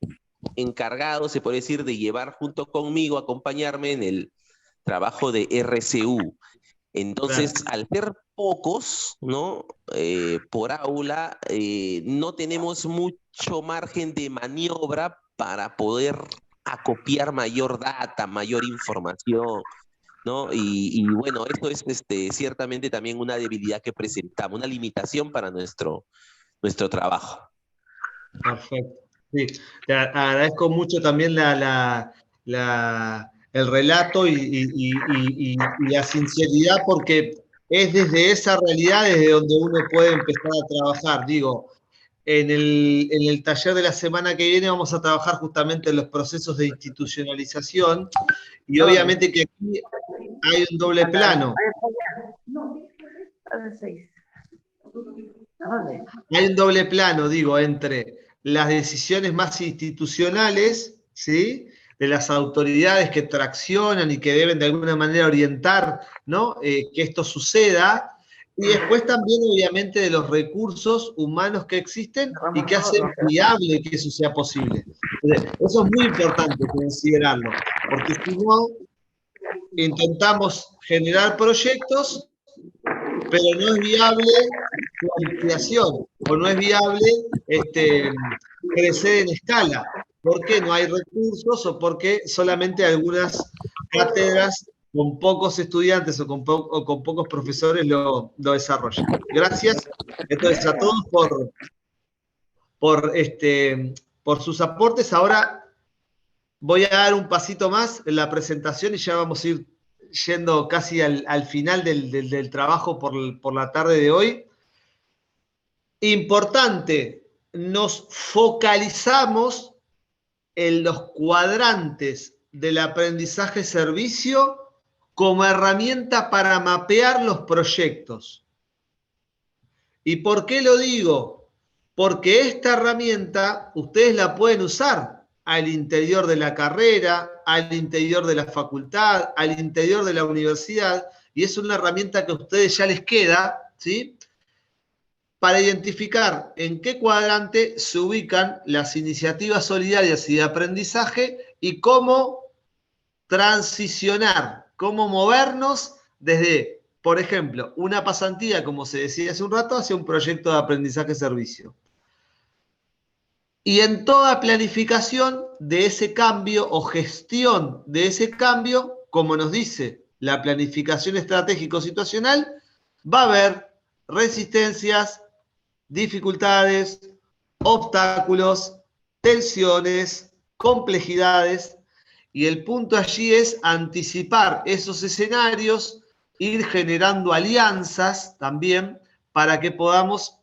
encargados, se puede decir, de llevar junto conmigo, acompañarme en el trabajo de RCU. Entonces, al ser pocos, ¿no? Por aula, no tenemos mucho margen de maniobra para poder acopiar mayor data, mayor información, ¿no? Y bueno, esto es ciertamente también una debilidad que presentamos, una limitación para nuestro trabajo. Perfecto. Sí, te agradezco mucho también el relato y la sinceridad, porque es desde esa realidad desde donde uno puede empezar a trabajar. Digo, en el taller de la semana que viene vamos a trabajar justamente en los procesos de institucionalización y obviamente que aquí hay un doble plano. Hay un doble plano, digo, entre las decisiones más institucionales, ¿sí? De las autoridades que traccionan y que deben de alguna manera orientar, ¿no? Que esto suceda, y después también, obviamente, de los recursos humanos que existen y que hacen viable que eso sea posible. Entonces, eso es muy importante considerarlo, porque si no, intentamos generar proyectos, pero no es viable su ampliación, o no es viable crecer en escala. ¿Por qué no hay recursos o porque solamente algunas cátedras con pocos estudiantes o con pocos profesores lo desarrollan? Gracias entonces a todos por sus aportes. Ahora voy a dar un pasito más en la presentación y ya vamos a ir yendo casi al final del trabajo por la tarde de hoy. Importante, nos focalizamos en los cuadrantes del aprendizaje-servicio como herramienta para mapear los proyectos. ¿Y por qué lo digo? Porque esta herramienta ustedes la pueden usar al interior de la carrera, al interior de la facultad, al interior de la universidad, y es una herramienta que a ustedes ya les queda, ¿sí? Para identificar en qué cuadrante se ubican las iniciativas solidarias y de aprendizaje y cómo transicionar, cómo movernos desde, por ejemplo, una pasantía, como se decía hace un rato, hacia un proyecto de aprendizaje-servicio. Y en toda planificación de ese cambio o gestión de ese cambio, como nos dice la planificación estratégico-situacional, va a haber resistencias, dificultades, obstáculos, tensiones, complejidades, y el punto allí es anticipar esos escenarios, ir generando alianzas también para que podamos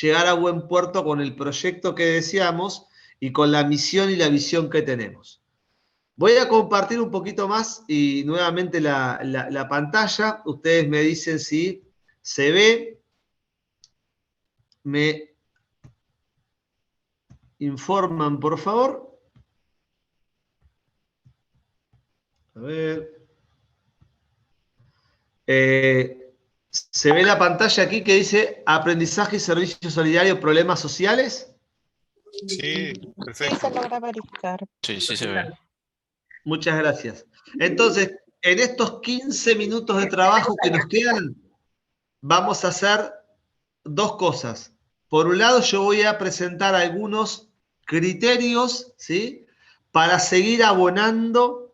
llegar a buen puerto con el proyecto que deseamos y con la misión y la visión que tenemos. Voy a compartir un poquito más y nuevamente la pantalla. Ustedes me dicen si se ve. Me informan, por favor. A ver. ¿Se ve la pantalla aquí que dice aprendizaje y servicio solidario, problemas sociales? Sí, perfecto. Sí, se logra verificar. Sí, sí se ve. Muchas gracias. Entonces, en estos 15 minutos de trabajo que nos quedan, vamos a hacer dos cosas. Por un lado, yo voy a presentar algunos criterios, ¿sí? Para seguir abonando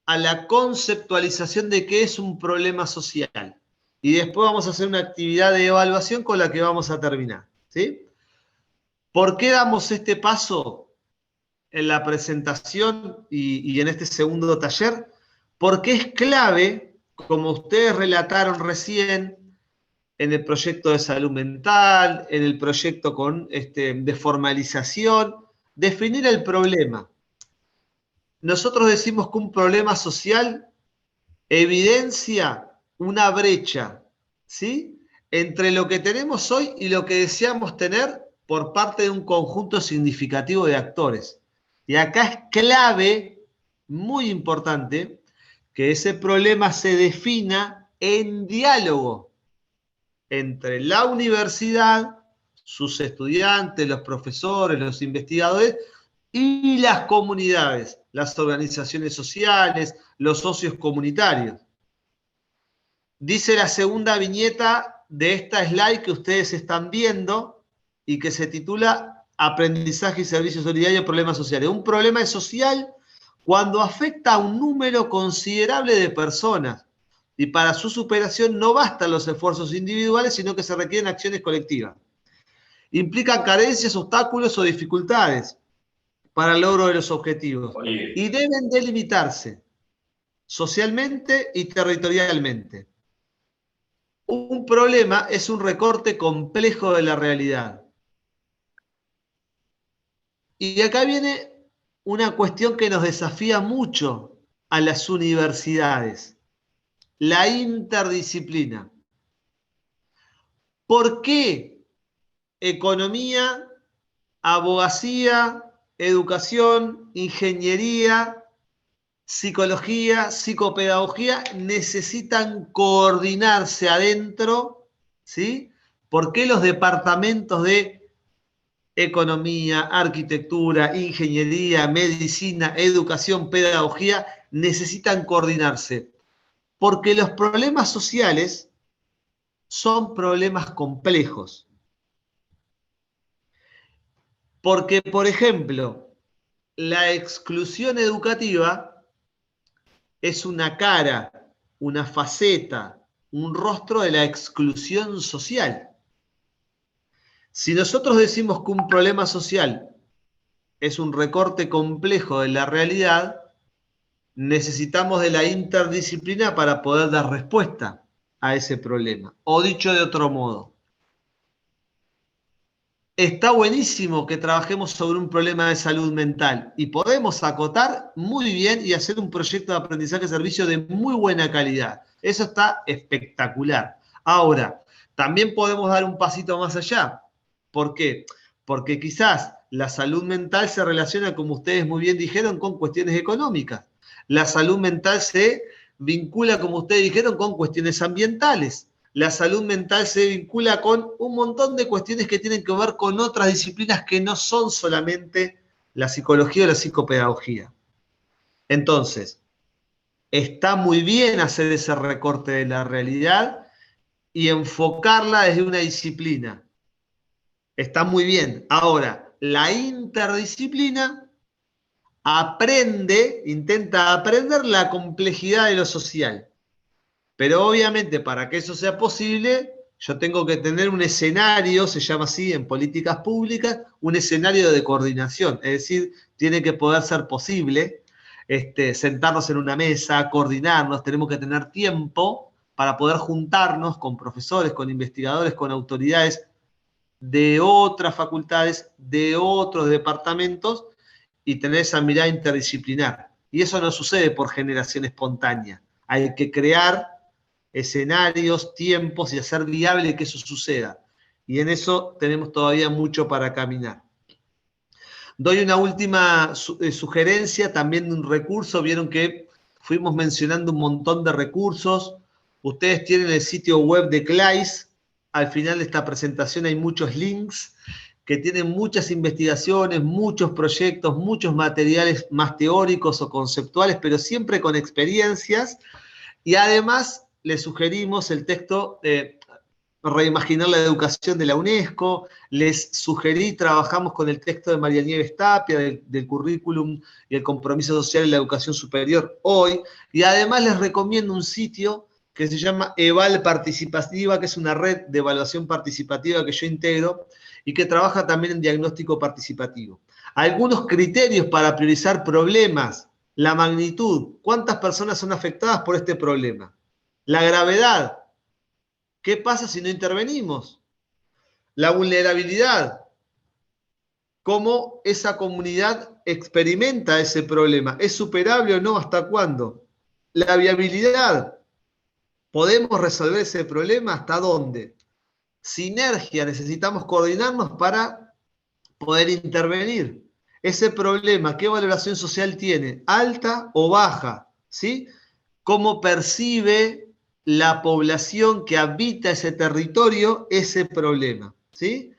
a la conceptualización de qué es un problema social. Y después vamos a hacer una actividad de evaluación con la que vamos a terminar, ¿sí? ¿Por qué damos este paso en la presentación y en este segundo taller? Porque es clave, como ustedes relataron recién, en el proyecto de salud mental, en el proyecto de formalización, definir el problema. Nosotros decimos que un problema social evidencia una brecha, ¿sí?, entre lo que tenemos hoy y lo que deseamos tener por parte de un conjunto significativo de actores. Y acá es clave, muy importante, que ese problema se defina en diálogo entre la universidad, sus estudiantes, los profesores, los investigadores y las comunidades, las organizaciones sociales, los socios comunitarios. Dice la segunda viñeta de esta slide que ustedes están viendo y que se titula Aprendizaje y Servicio Solidario, Problemas Sociales. Un problema es social cuando afecta a un número considerable de personas y para su superación no bastan los esfuerzos individuales, sino que se requieren acciones colectivas. Implican carencias, obstáculos o dificultades para el logro de los objetivos y deben delimitarse socialmente y territorialmente. Un problema es un recorte complejo de la realidad. Y acá viene una cuestión que nos desafía mucho a las universidades: la interdisciplina. ¿Por qué economía, abogacía, educación, ingeniería, psicología, psicopedagogía necesitan coordinarse adentro, ¿sí? ¿Por qué los departamentos de economía, arquitectura, ingeniería, medicina, educación, pedagogía necesitan coordinarse? Porque los problemas sociales son problemas complejos. Porque, por ejemplo, la exclusión educativa es una cara, una faceta, un rostro de la exclusión social. Si nosotros decimos que un problema social es un recorte complejo de la realidad, necesitamos de la interdisciplina para poder dar respuesta a ese problema. O dicho de otro modo, está buenísimo que trabajemos sobre un problema de salud mental y podemos acotar muy bien y hacer un proyecto de aprendizaje servicio de muy buena calidad. Eso está espectacular. Ahora, también podemos dar un pasito más allá. ¿Por qué? Porque quizás la salud mental se relaciona, como ustedes muy bien dijeron, con cuestiones económicas. La salud mental se vincula, como ustedes dijeron, con cuestiones ambientales. La salud mental se vincula con un montón de cuestiones que tienen que ver con otras disciplinas que no son solamente la psicología o la psicopedagogía. Entonces, está muy bien hacer ese recorte de la realidad y enfocarla desde una disciplina. Está muy bien. Ahora, la interdisciplina intenta aprender la complejidad de lo social. Pero obviamente para que eso sea posible, yo tengo que tener un escenario, se llama así en políticas públicas, un escenario de coordinación. Es decir, tiene que poder ser posible sentarnos en una mesa, coordinarnos, tenemos que tener tiempo para poder juntarnos con profesores, con investigadores, con autoridades de otras facultades, de otros departamentos y tener esa mirada interdisciplinar. Y eso no sucede por generación espontánea. Hay que crear escenarios, tiempos y hacer viable que eso suceda. Y en eso tenemos todavía mucho para caminar. Doy una última sugerencia también de un recurso. Vieron que fuimos mencionando un montón de recursos. Ustedes tienen el sitio web de CLAIS. Al final de esta presentación hay muchos links que tienen muchas investigaciones, muchos proyectos, muchos materiales más teóricos o conceptuales, pero siempre con experiencias. Y además les sugerimos el texto, reimaginar la educación de la UNESCO, les sugerí, trabajamos con el texto de María Nieves Tapia, del currículum y el compromiso social en la educación superior hoy, y además les recomiendo un sitio que se llama Eval Participativa, que es una red de evaluación participativa que yo integro y que trabaja también en diagnóstico participativo. Algunos criterios para priorizar problemas: la magnitud, cuántas personas son afectadas por este problema; la gravedad, ¿qué pasa si no intervenimos? La vulnerabilidad, ¿cómo esa comunidad experimenta ese problema? ¿Es superable o no? ¿Hasta cuándo? La viabilidad, ¿podemos resolver ese problema? ¿Hasta dónde? Sinergia, necesitamos coordinarnos para poder intervenir. Ese problema, ¿qué valoración social tiene? ¿Alta o baja? ¿Sí? ¿Cómo percibe la población que habita ese territorio ese problema? ¿Sí?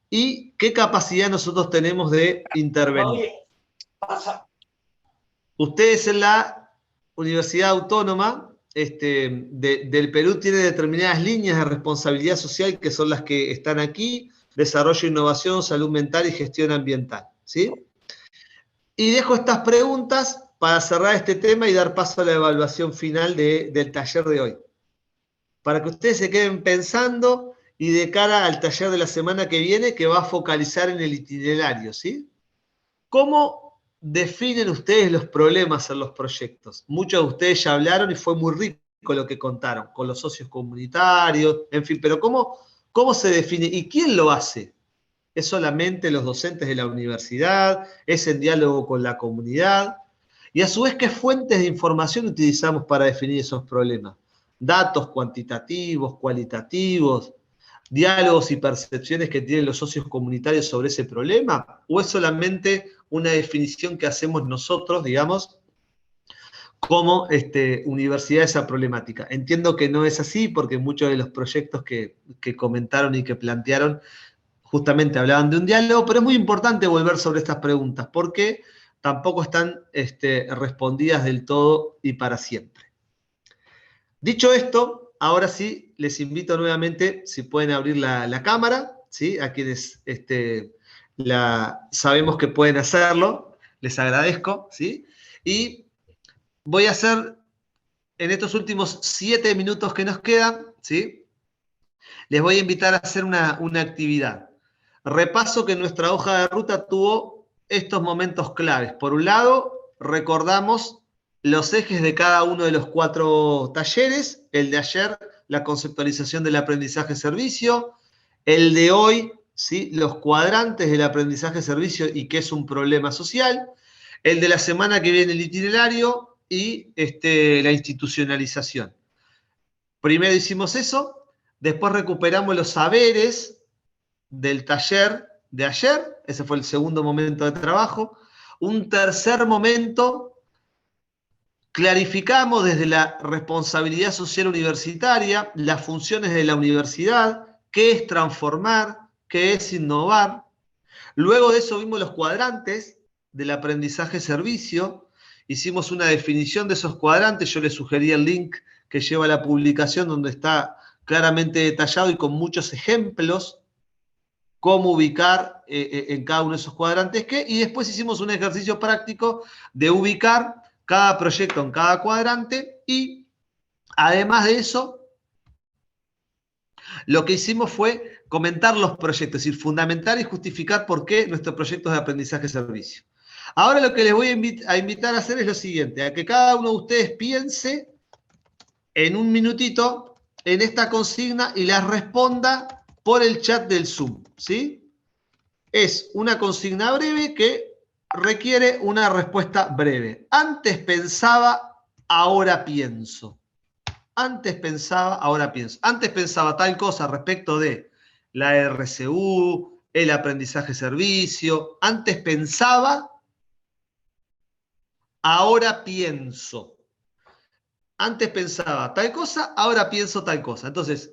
¿Y qué capacidad nosotros tenemos de intervenir? Ustedes en la Universidad Autónoma del Perú tienen determinadas líneas de responsabilidad social que son las que están aquí: desarrollo, innovación, salud mental y gestión ambiental. ¿Sí? Y dejo estas preguntas para cerrar este tema y dar paso a la evaluación final del taller de hoy, para que ustedes se queden pensando y de cara al taller de la semana que viene, que va a focalizar en el itinerario, ¿sí? ¿Cómo definen ustedes los problemas en los proyectos? Muchos de ustedes ya hablaron y fue muy rico lo que contaron, con los socios comunitarios, en fin, pero ¿cómo se define y quién lo hace? ¿Es solamente los docentes de la universidad? ¿Es en diálogo con la comunidad? Y a su vez, ¿qué fuentes de información utilizamos para definir esos problemas? ¿Datos cuantitativos, cualitativos, diálogos y percepciones que tienen los socios comunitarios sobre ese problema? ¿O es solamente una definición que hacemos nosotros, digamos, como universidad de esa problemática? Entiendo que no es así, porque muchos de los proyectos que comentaron y que plantearon justamente hablaban de un diálogo, pero es muy importante volver sobre estas preguntas, porque tampoco están respondidas del todo y para siempre. Dicho esto, ahora sí, les invito nuevamente, si pueden abrir la cámara, ¿sí? A quienes sabemos que pueden hacerlo, les agradezco, ¿sí? Y voy a hacer, en estos últimos 7 minutos que nos quedan, ¿sí? Les voy a invitar a hacer una actividad. Repaso que nuestra hoja de ruta tuvo estos momentos claves. Por un lado, recordamos los ejes de cada uno de los 4 talleres. El de ayer, la conceptualización del aprendizaje-servicio. El de hoy, ¿sí? Los cuadrantes del aprendizaje-servicio y qué es un problema social. El de la semana que viene, el itinerario y la institucionalización. Primero hicimos eso. Después recuperamos los saberes del taller de ayer, ese fue el segundo momento de trabajo. Un tercer momento, clarificamos desde la responsabilidad social universitaria las funciones de la universidad, qué es transformar, qué es innovar. Luego de eso vimos los cuadrantes del aprendizaje-servicio, hicimos una definición de esos cuadrantes. Yo les sugerí el link que lleva a la publicación, donde está claramente detallado y con muchos ejemplos cómo ubicar en cada uno de esos cuadrantes qué, y después hicimos un ejercicio práctico de ubicar cada proyecto en cada cuadrante, y además de eso, lo que hicimos fue comentar los proyectos, es decir, fundamentar y justificar por qué nuestro proyecto es de aprendizaje-servicio. Ahora lo que les voy a invitar a hacer es lo siguiente: a que cada uno de ustedes piense en un minutito en esta consigna y las responda por el chat del Zoom, ¿sí? Es una consigna breve que requiere una respuesta breve. Antes pensaba, ahora pienso. Antes pensaba, ahora pienso. Antes pensaba tal cosa respecto de la RCU, el aprendizaje-servicio. Antes pensaba, ahora pienso. Antes pensaba tal cosa, ahora pienso tal cosa. Entonces,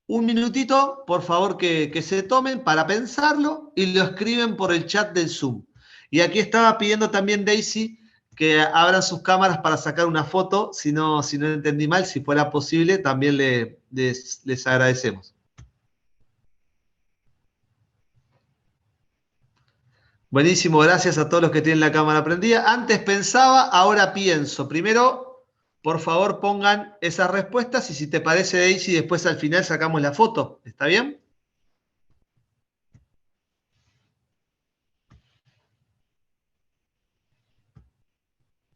un minutito, por favor, que se tomen para pensarlo y lo escriben por el chat del Zoom. Y aquí estaba pidiendo también Daisy que abran sus cámaras para sacar una foto. Si no entendí mal, si fuera posible, también les agradecemos. Buenísimo, gracias a todos los que tienen la cámara prendida. Antes pensaba, ahora pienso. Primero, por favor, pongan esas respuestas y si te parece, Daisy, después al final sacamos la foto. ¿Está bien?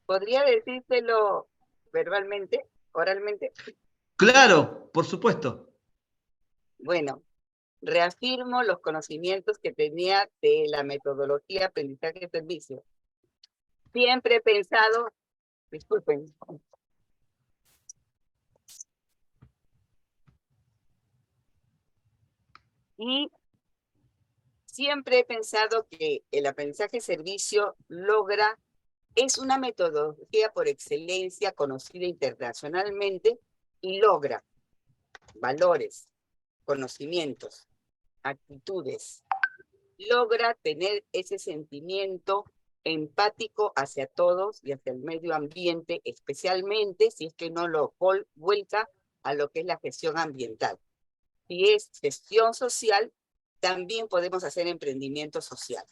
¿Podría decírselo verbalmente, oralmente? Claro, por supuesto. Bueno, reafirmo los conocimientos que tenía de la metodología aprendizaje-servicio. Siempre he pensado, disculpen, y siempre he pensado que el aprendizaje-servicio es una metodología por excelencia conocida internacionalmente y logra valores, conocimientos, actitudes, logra tener ese sentimiento empático hacia todos y hacia el medio ambiente, especialmente si es que no lo vuelca a lo que es la gestión ambiental. Si es gestión social, también podemos hacer emprendimiento social.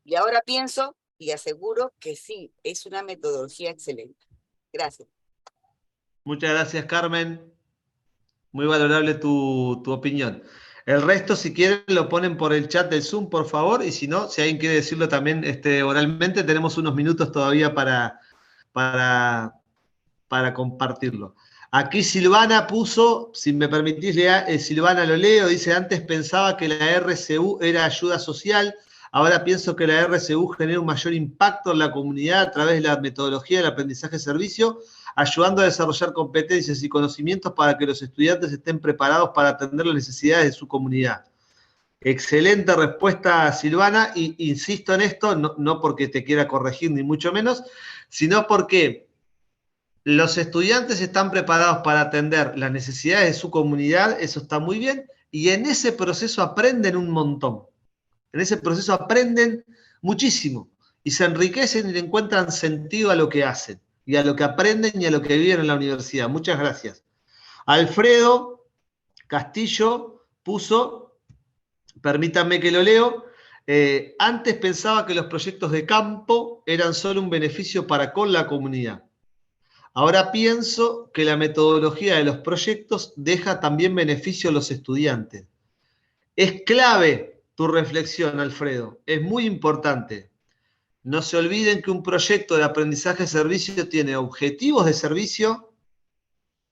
Y ahora pienso y aseguro que sí, es una metodología excelente. Gracias. Muchas gracias, Carmen. Muy valorable tu opinión. El resto, si quieren, lo ponen por el chat del Zoom, por favor. Y si no, si alguien quiere decirlo también oralmente, tenemos unos minutos todavía para compartirlo. Aquí Silvana puso, si me permitís, Silvana lo leo, dice, antes pensaba que la RCU era ayuda social, ahora pienso que la RCU genera un mayor impacto en la comunidad a través de la metodología del aprendizaje-servicio, ayudando a desarrollar competencias y conocimientos para que los estudiantes estén preparados para atender las necesidades de su comunidad. Excelente respuesta, Silvana, y insisto en esto, no porque te quiera corregir ni mucho menos, sino porque los estudiantes están preparados para atender las necesidades de su comunidad, eso está muy bien, y en ese proceso aprenden un montón. En ese proceso aprenden muchísimo y se enriquecen y le encuentran sentido a lo que hacen, y a lo que aprenden y a lo que viven en la universidad. Muchas gracias. Alfredo Castillo puso, permítanme que lo leo, antes pensaba que los proyectos de campo eran solo un beneficio para con la comunidad. Ahora pienso que la metodología de los proyectos deja también beneficio a los estudiantes. Es clave tu reflexión, Alfredo. Es muy importante. No se olviden que un proyecto de aprendizaje-servicio tiene objetivos de servicio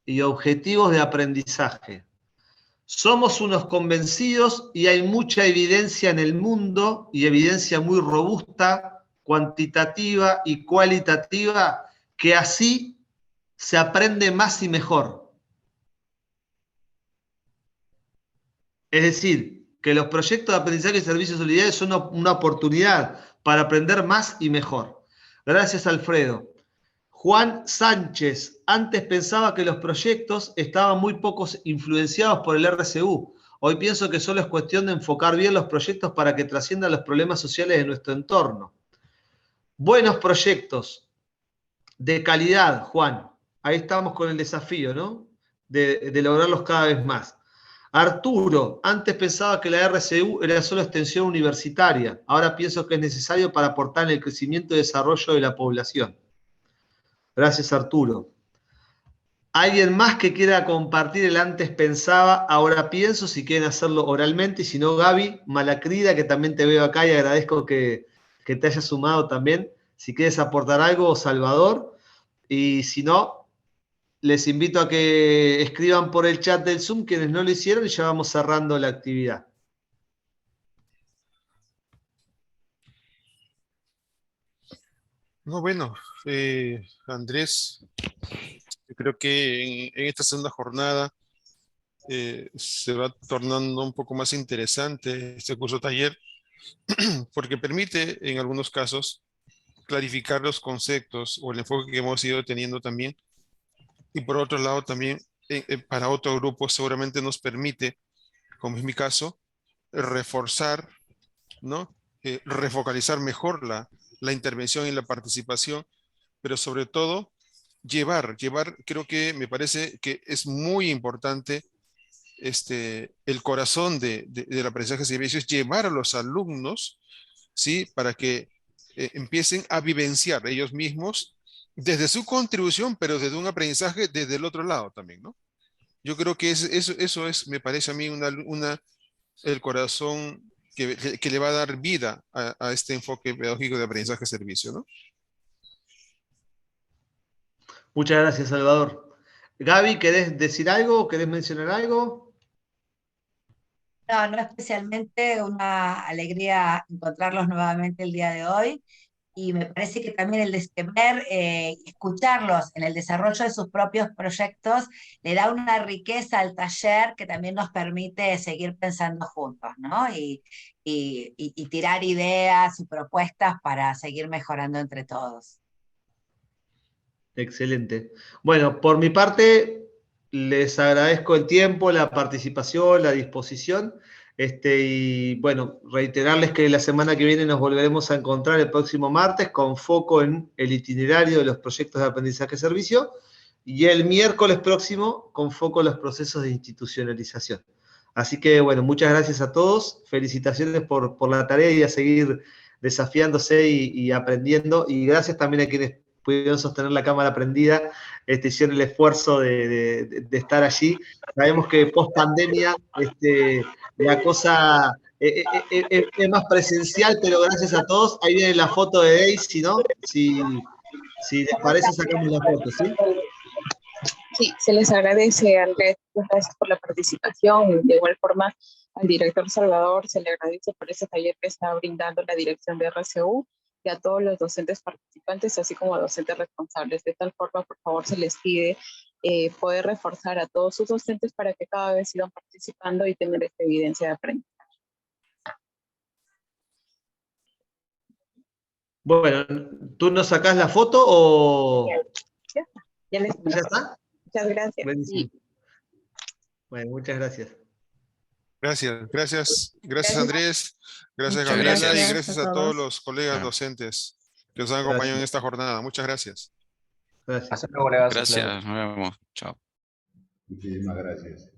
y objetivos de aprendizaje. Somos unos convencidos y hay mucha evidencia en el mundo y evidencia muy robusta, cuantitativa y cualitativa, que así se aprende más y mejor. Es decir, que los proyectos de aprendizaje y servicios solidarios son una oportunidad para aprender más y mejor. Gracias, Alfredo. Juan Sánchez, antes pensaba que los proyectos estaban muy pocos influenciados por el RCU. Hoy pienso que solo es cuestión de enfocar bien los proyectos para que trasciendan los problemas sociales de nuestro entorno. Buenos proyectos de calidad, Juan. Ahí estamos con el desafío, ¿no? De lograrlos cada vez más. Arturo, antes pensaba que la RCU era solo extensión universitaria. Ahora pienso que es necesario para aportar en el crecimiento y desarrollo de la población. Gracias, Arturo. ¿Alguien más que quiera compartir el antes pensaba, ahora pienso? Si quieren hacerlo oralmente, y si no, Gaby Malacrida, que también te veo acá y agradezco que te hayas sumado también. Si quieres aportar algo, Salvador. Y si no, les invito a que escriban por el chat del Zoom quienes no lo hicieron y ya vamos cerrando la actividad. No, bueno, Andrés, yo creo que en esta segunda jornada se va tornando un poco más interesante este curso taller porque permite en algunos casos clarificar los conceptos o el enfoque que hemos ido teniendo también. Y por otro lado también para otro grupo seguramente nos permite, como es mi caso, reforzar, ¿no? Refocalizar mejor la intervención y la participación, pero sobre todo llevar, creo que me parece que es muy importante el corazón del aprendizaje de servicios, llevar a los alumnos ¿sí? Para que empiecen a vivenciar ellos mismos desde su contribución, pero desde un aprendizaje desde el otro lado también, ¿no? Yo creo que eso es, me parece a mí, el corazón que le va a dar vida a este enfoque pedagógico de aprendizaje-servicio, ¿no? Muchas gracias, Salvador. Gaby, ¿querés decir algo? ¿Querés mencionar algo? No, no especialmente, una alegría encontrarlos nuevamente el día de hoy y me parece que también el de ver, escucharlos en el desarrollo de sus propios proyectos le da una riqueza al taller que también nos permite seguir pensando juntos, ¿no? Y tirar ideas y propuestas para seguir mejorando entre todos. Excelente. Bueno, por mi parte, les agradezco el tiempo, la participación, la disposición. Y bueno, reiterarles que la semana que viene nos volveremos a encontrar el próximo martes con foco en el itinerario de los proyectos de aprendizaje-servicio y el miércoles próximo con foco en los procesos de institucionalización. Así que bueno, muchas gracias a todos, felicitaciones por la tarea y a seguir desafiándose y aprendiendo, y gracias también a quienes pudieron sostener la cámara prendida, hicieron el esfuerzo de estar allí. Sabemos que post pandemia la cosa es más presencial, pero gracias a todos. Ahí viene la foto de Daisy, ¿no? Si les parece, sacamos la foto, ¿sí? Sí, se les agradece, Andrés, gracias por la participación. De igual forma, al director Salvador se le agradece por ese taller que está brindando la dirección de RCU y a todos los docentes participantes, así como a docentes responsables. De tal forma, por favor, se les pide poder reforzar a todos sus docentes para que cada vez sigan participando y tener esta evidencia de aprendizaje. Bueno, ¿tú nos sacás la foto o...? Ya está. ¿Ya está? Muchas gracias. Buenísimo. Bueno, muchas gracias. Gracias Andrés, gracias Muchas Gabriela gracias. y gracias a todos los colegas docentes que nos han acompañado en esta jornada. Muchas gracias. Gracias. Hasta luego, colegas. Gracias, nos vemos. Chao. Muchísimas gracias.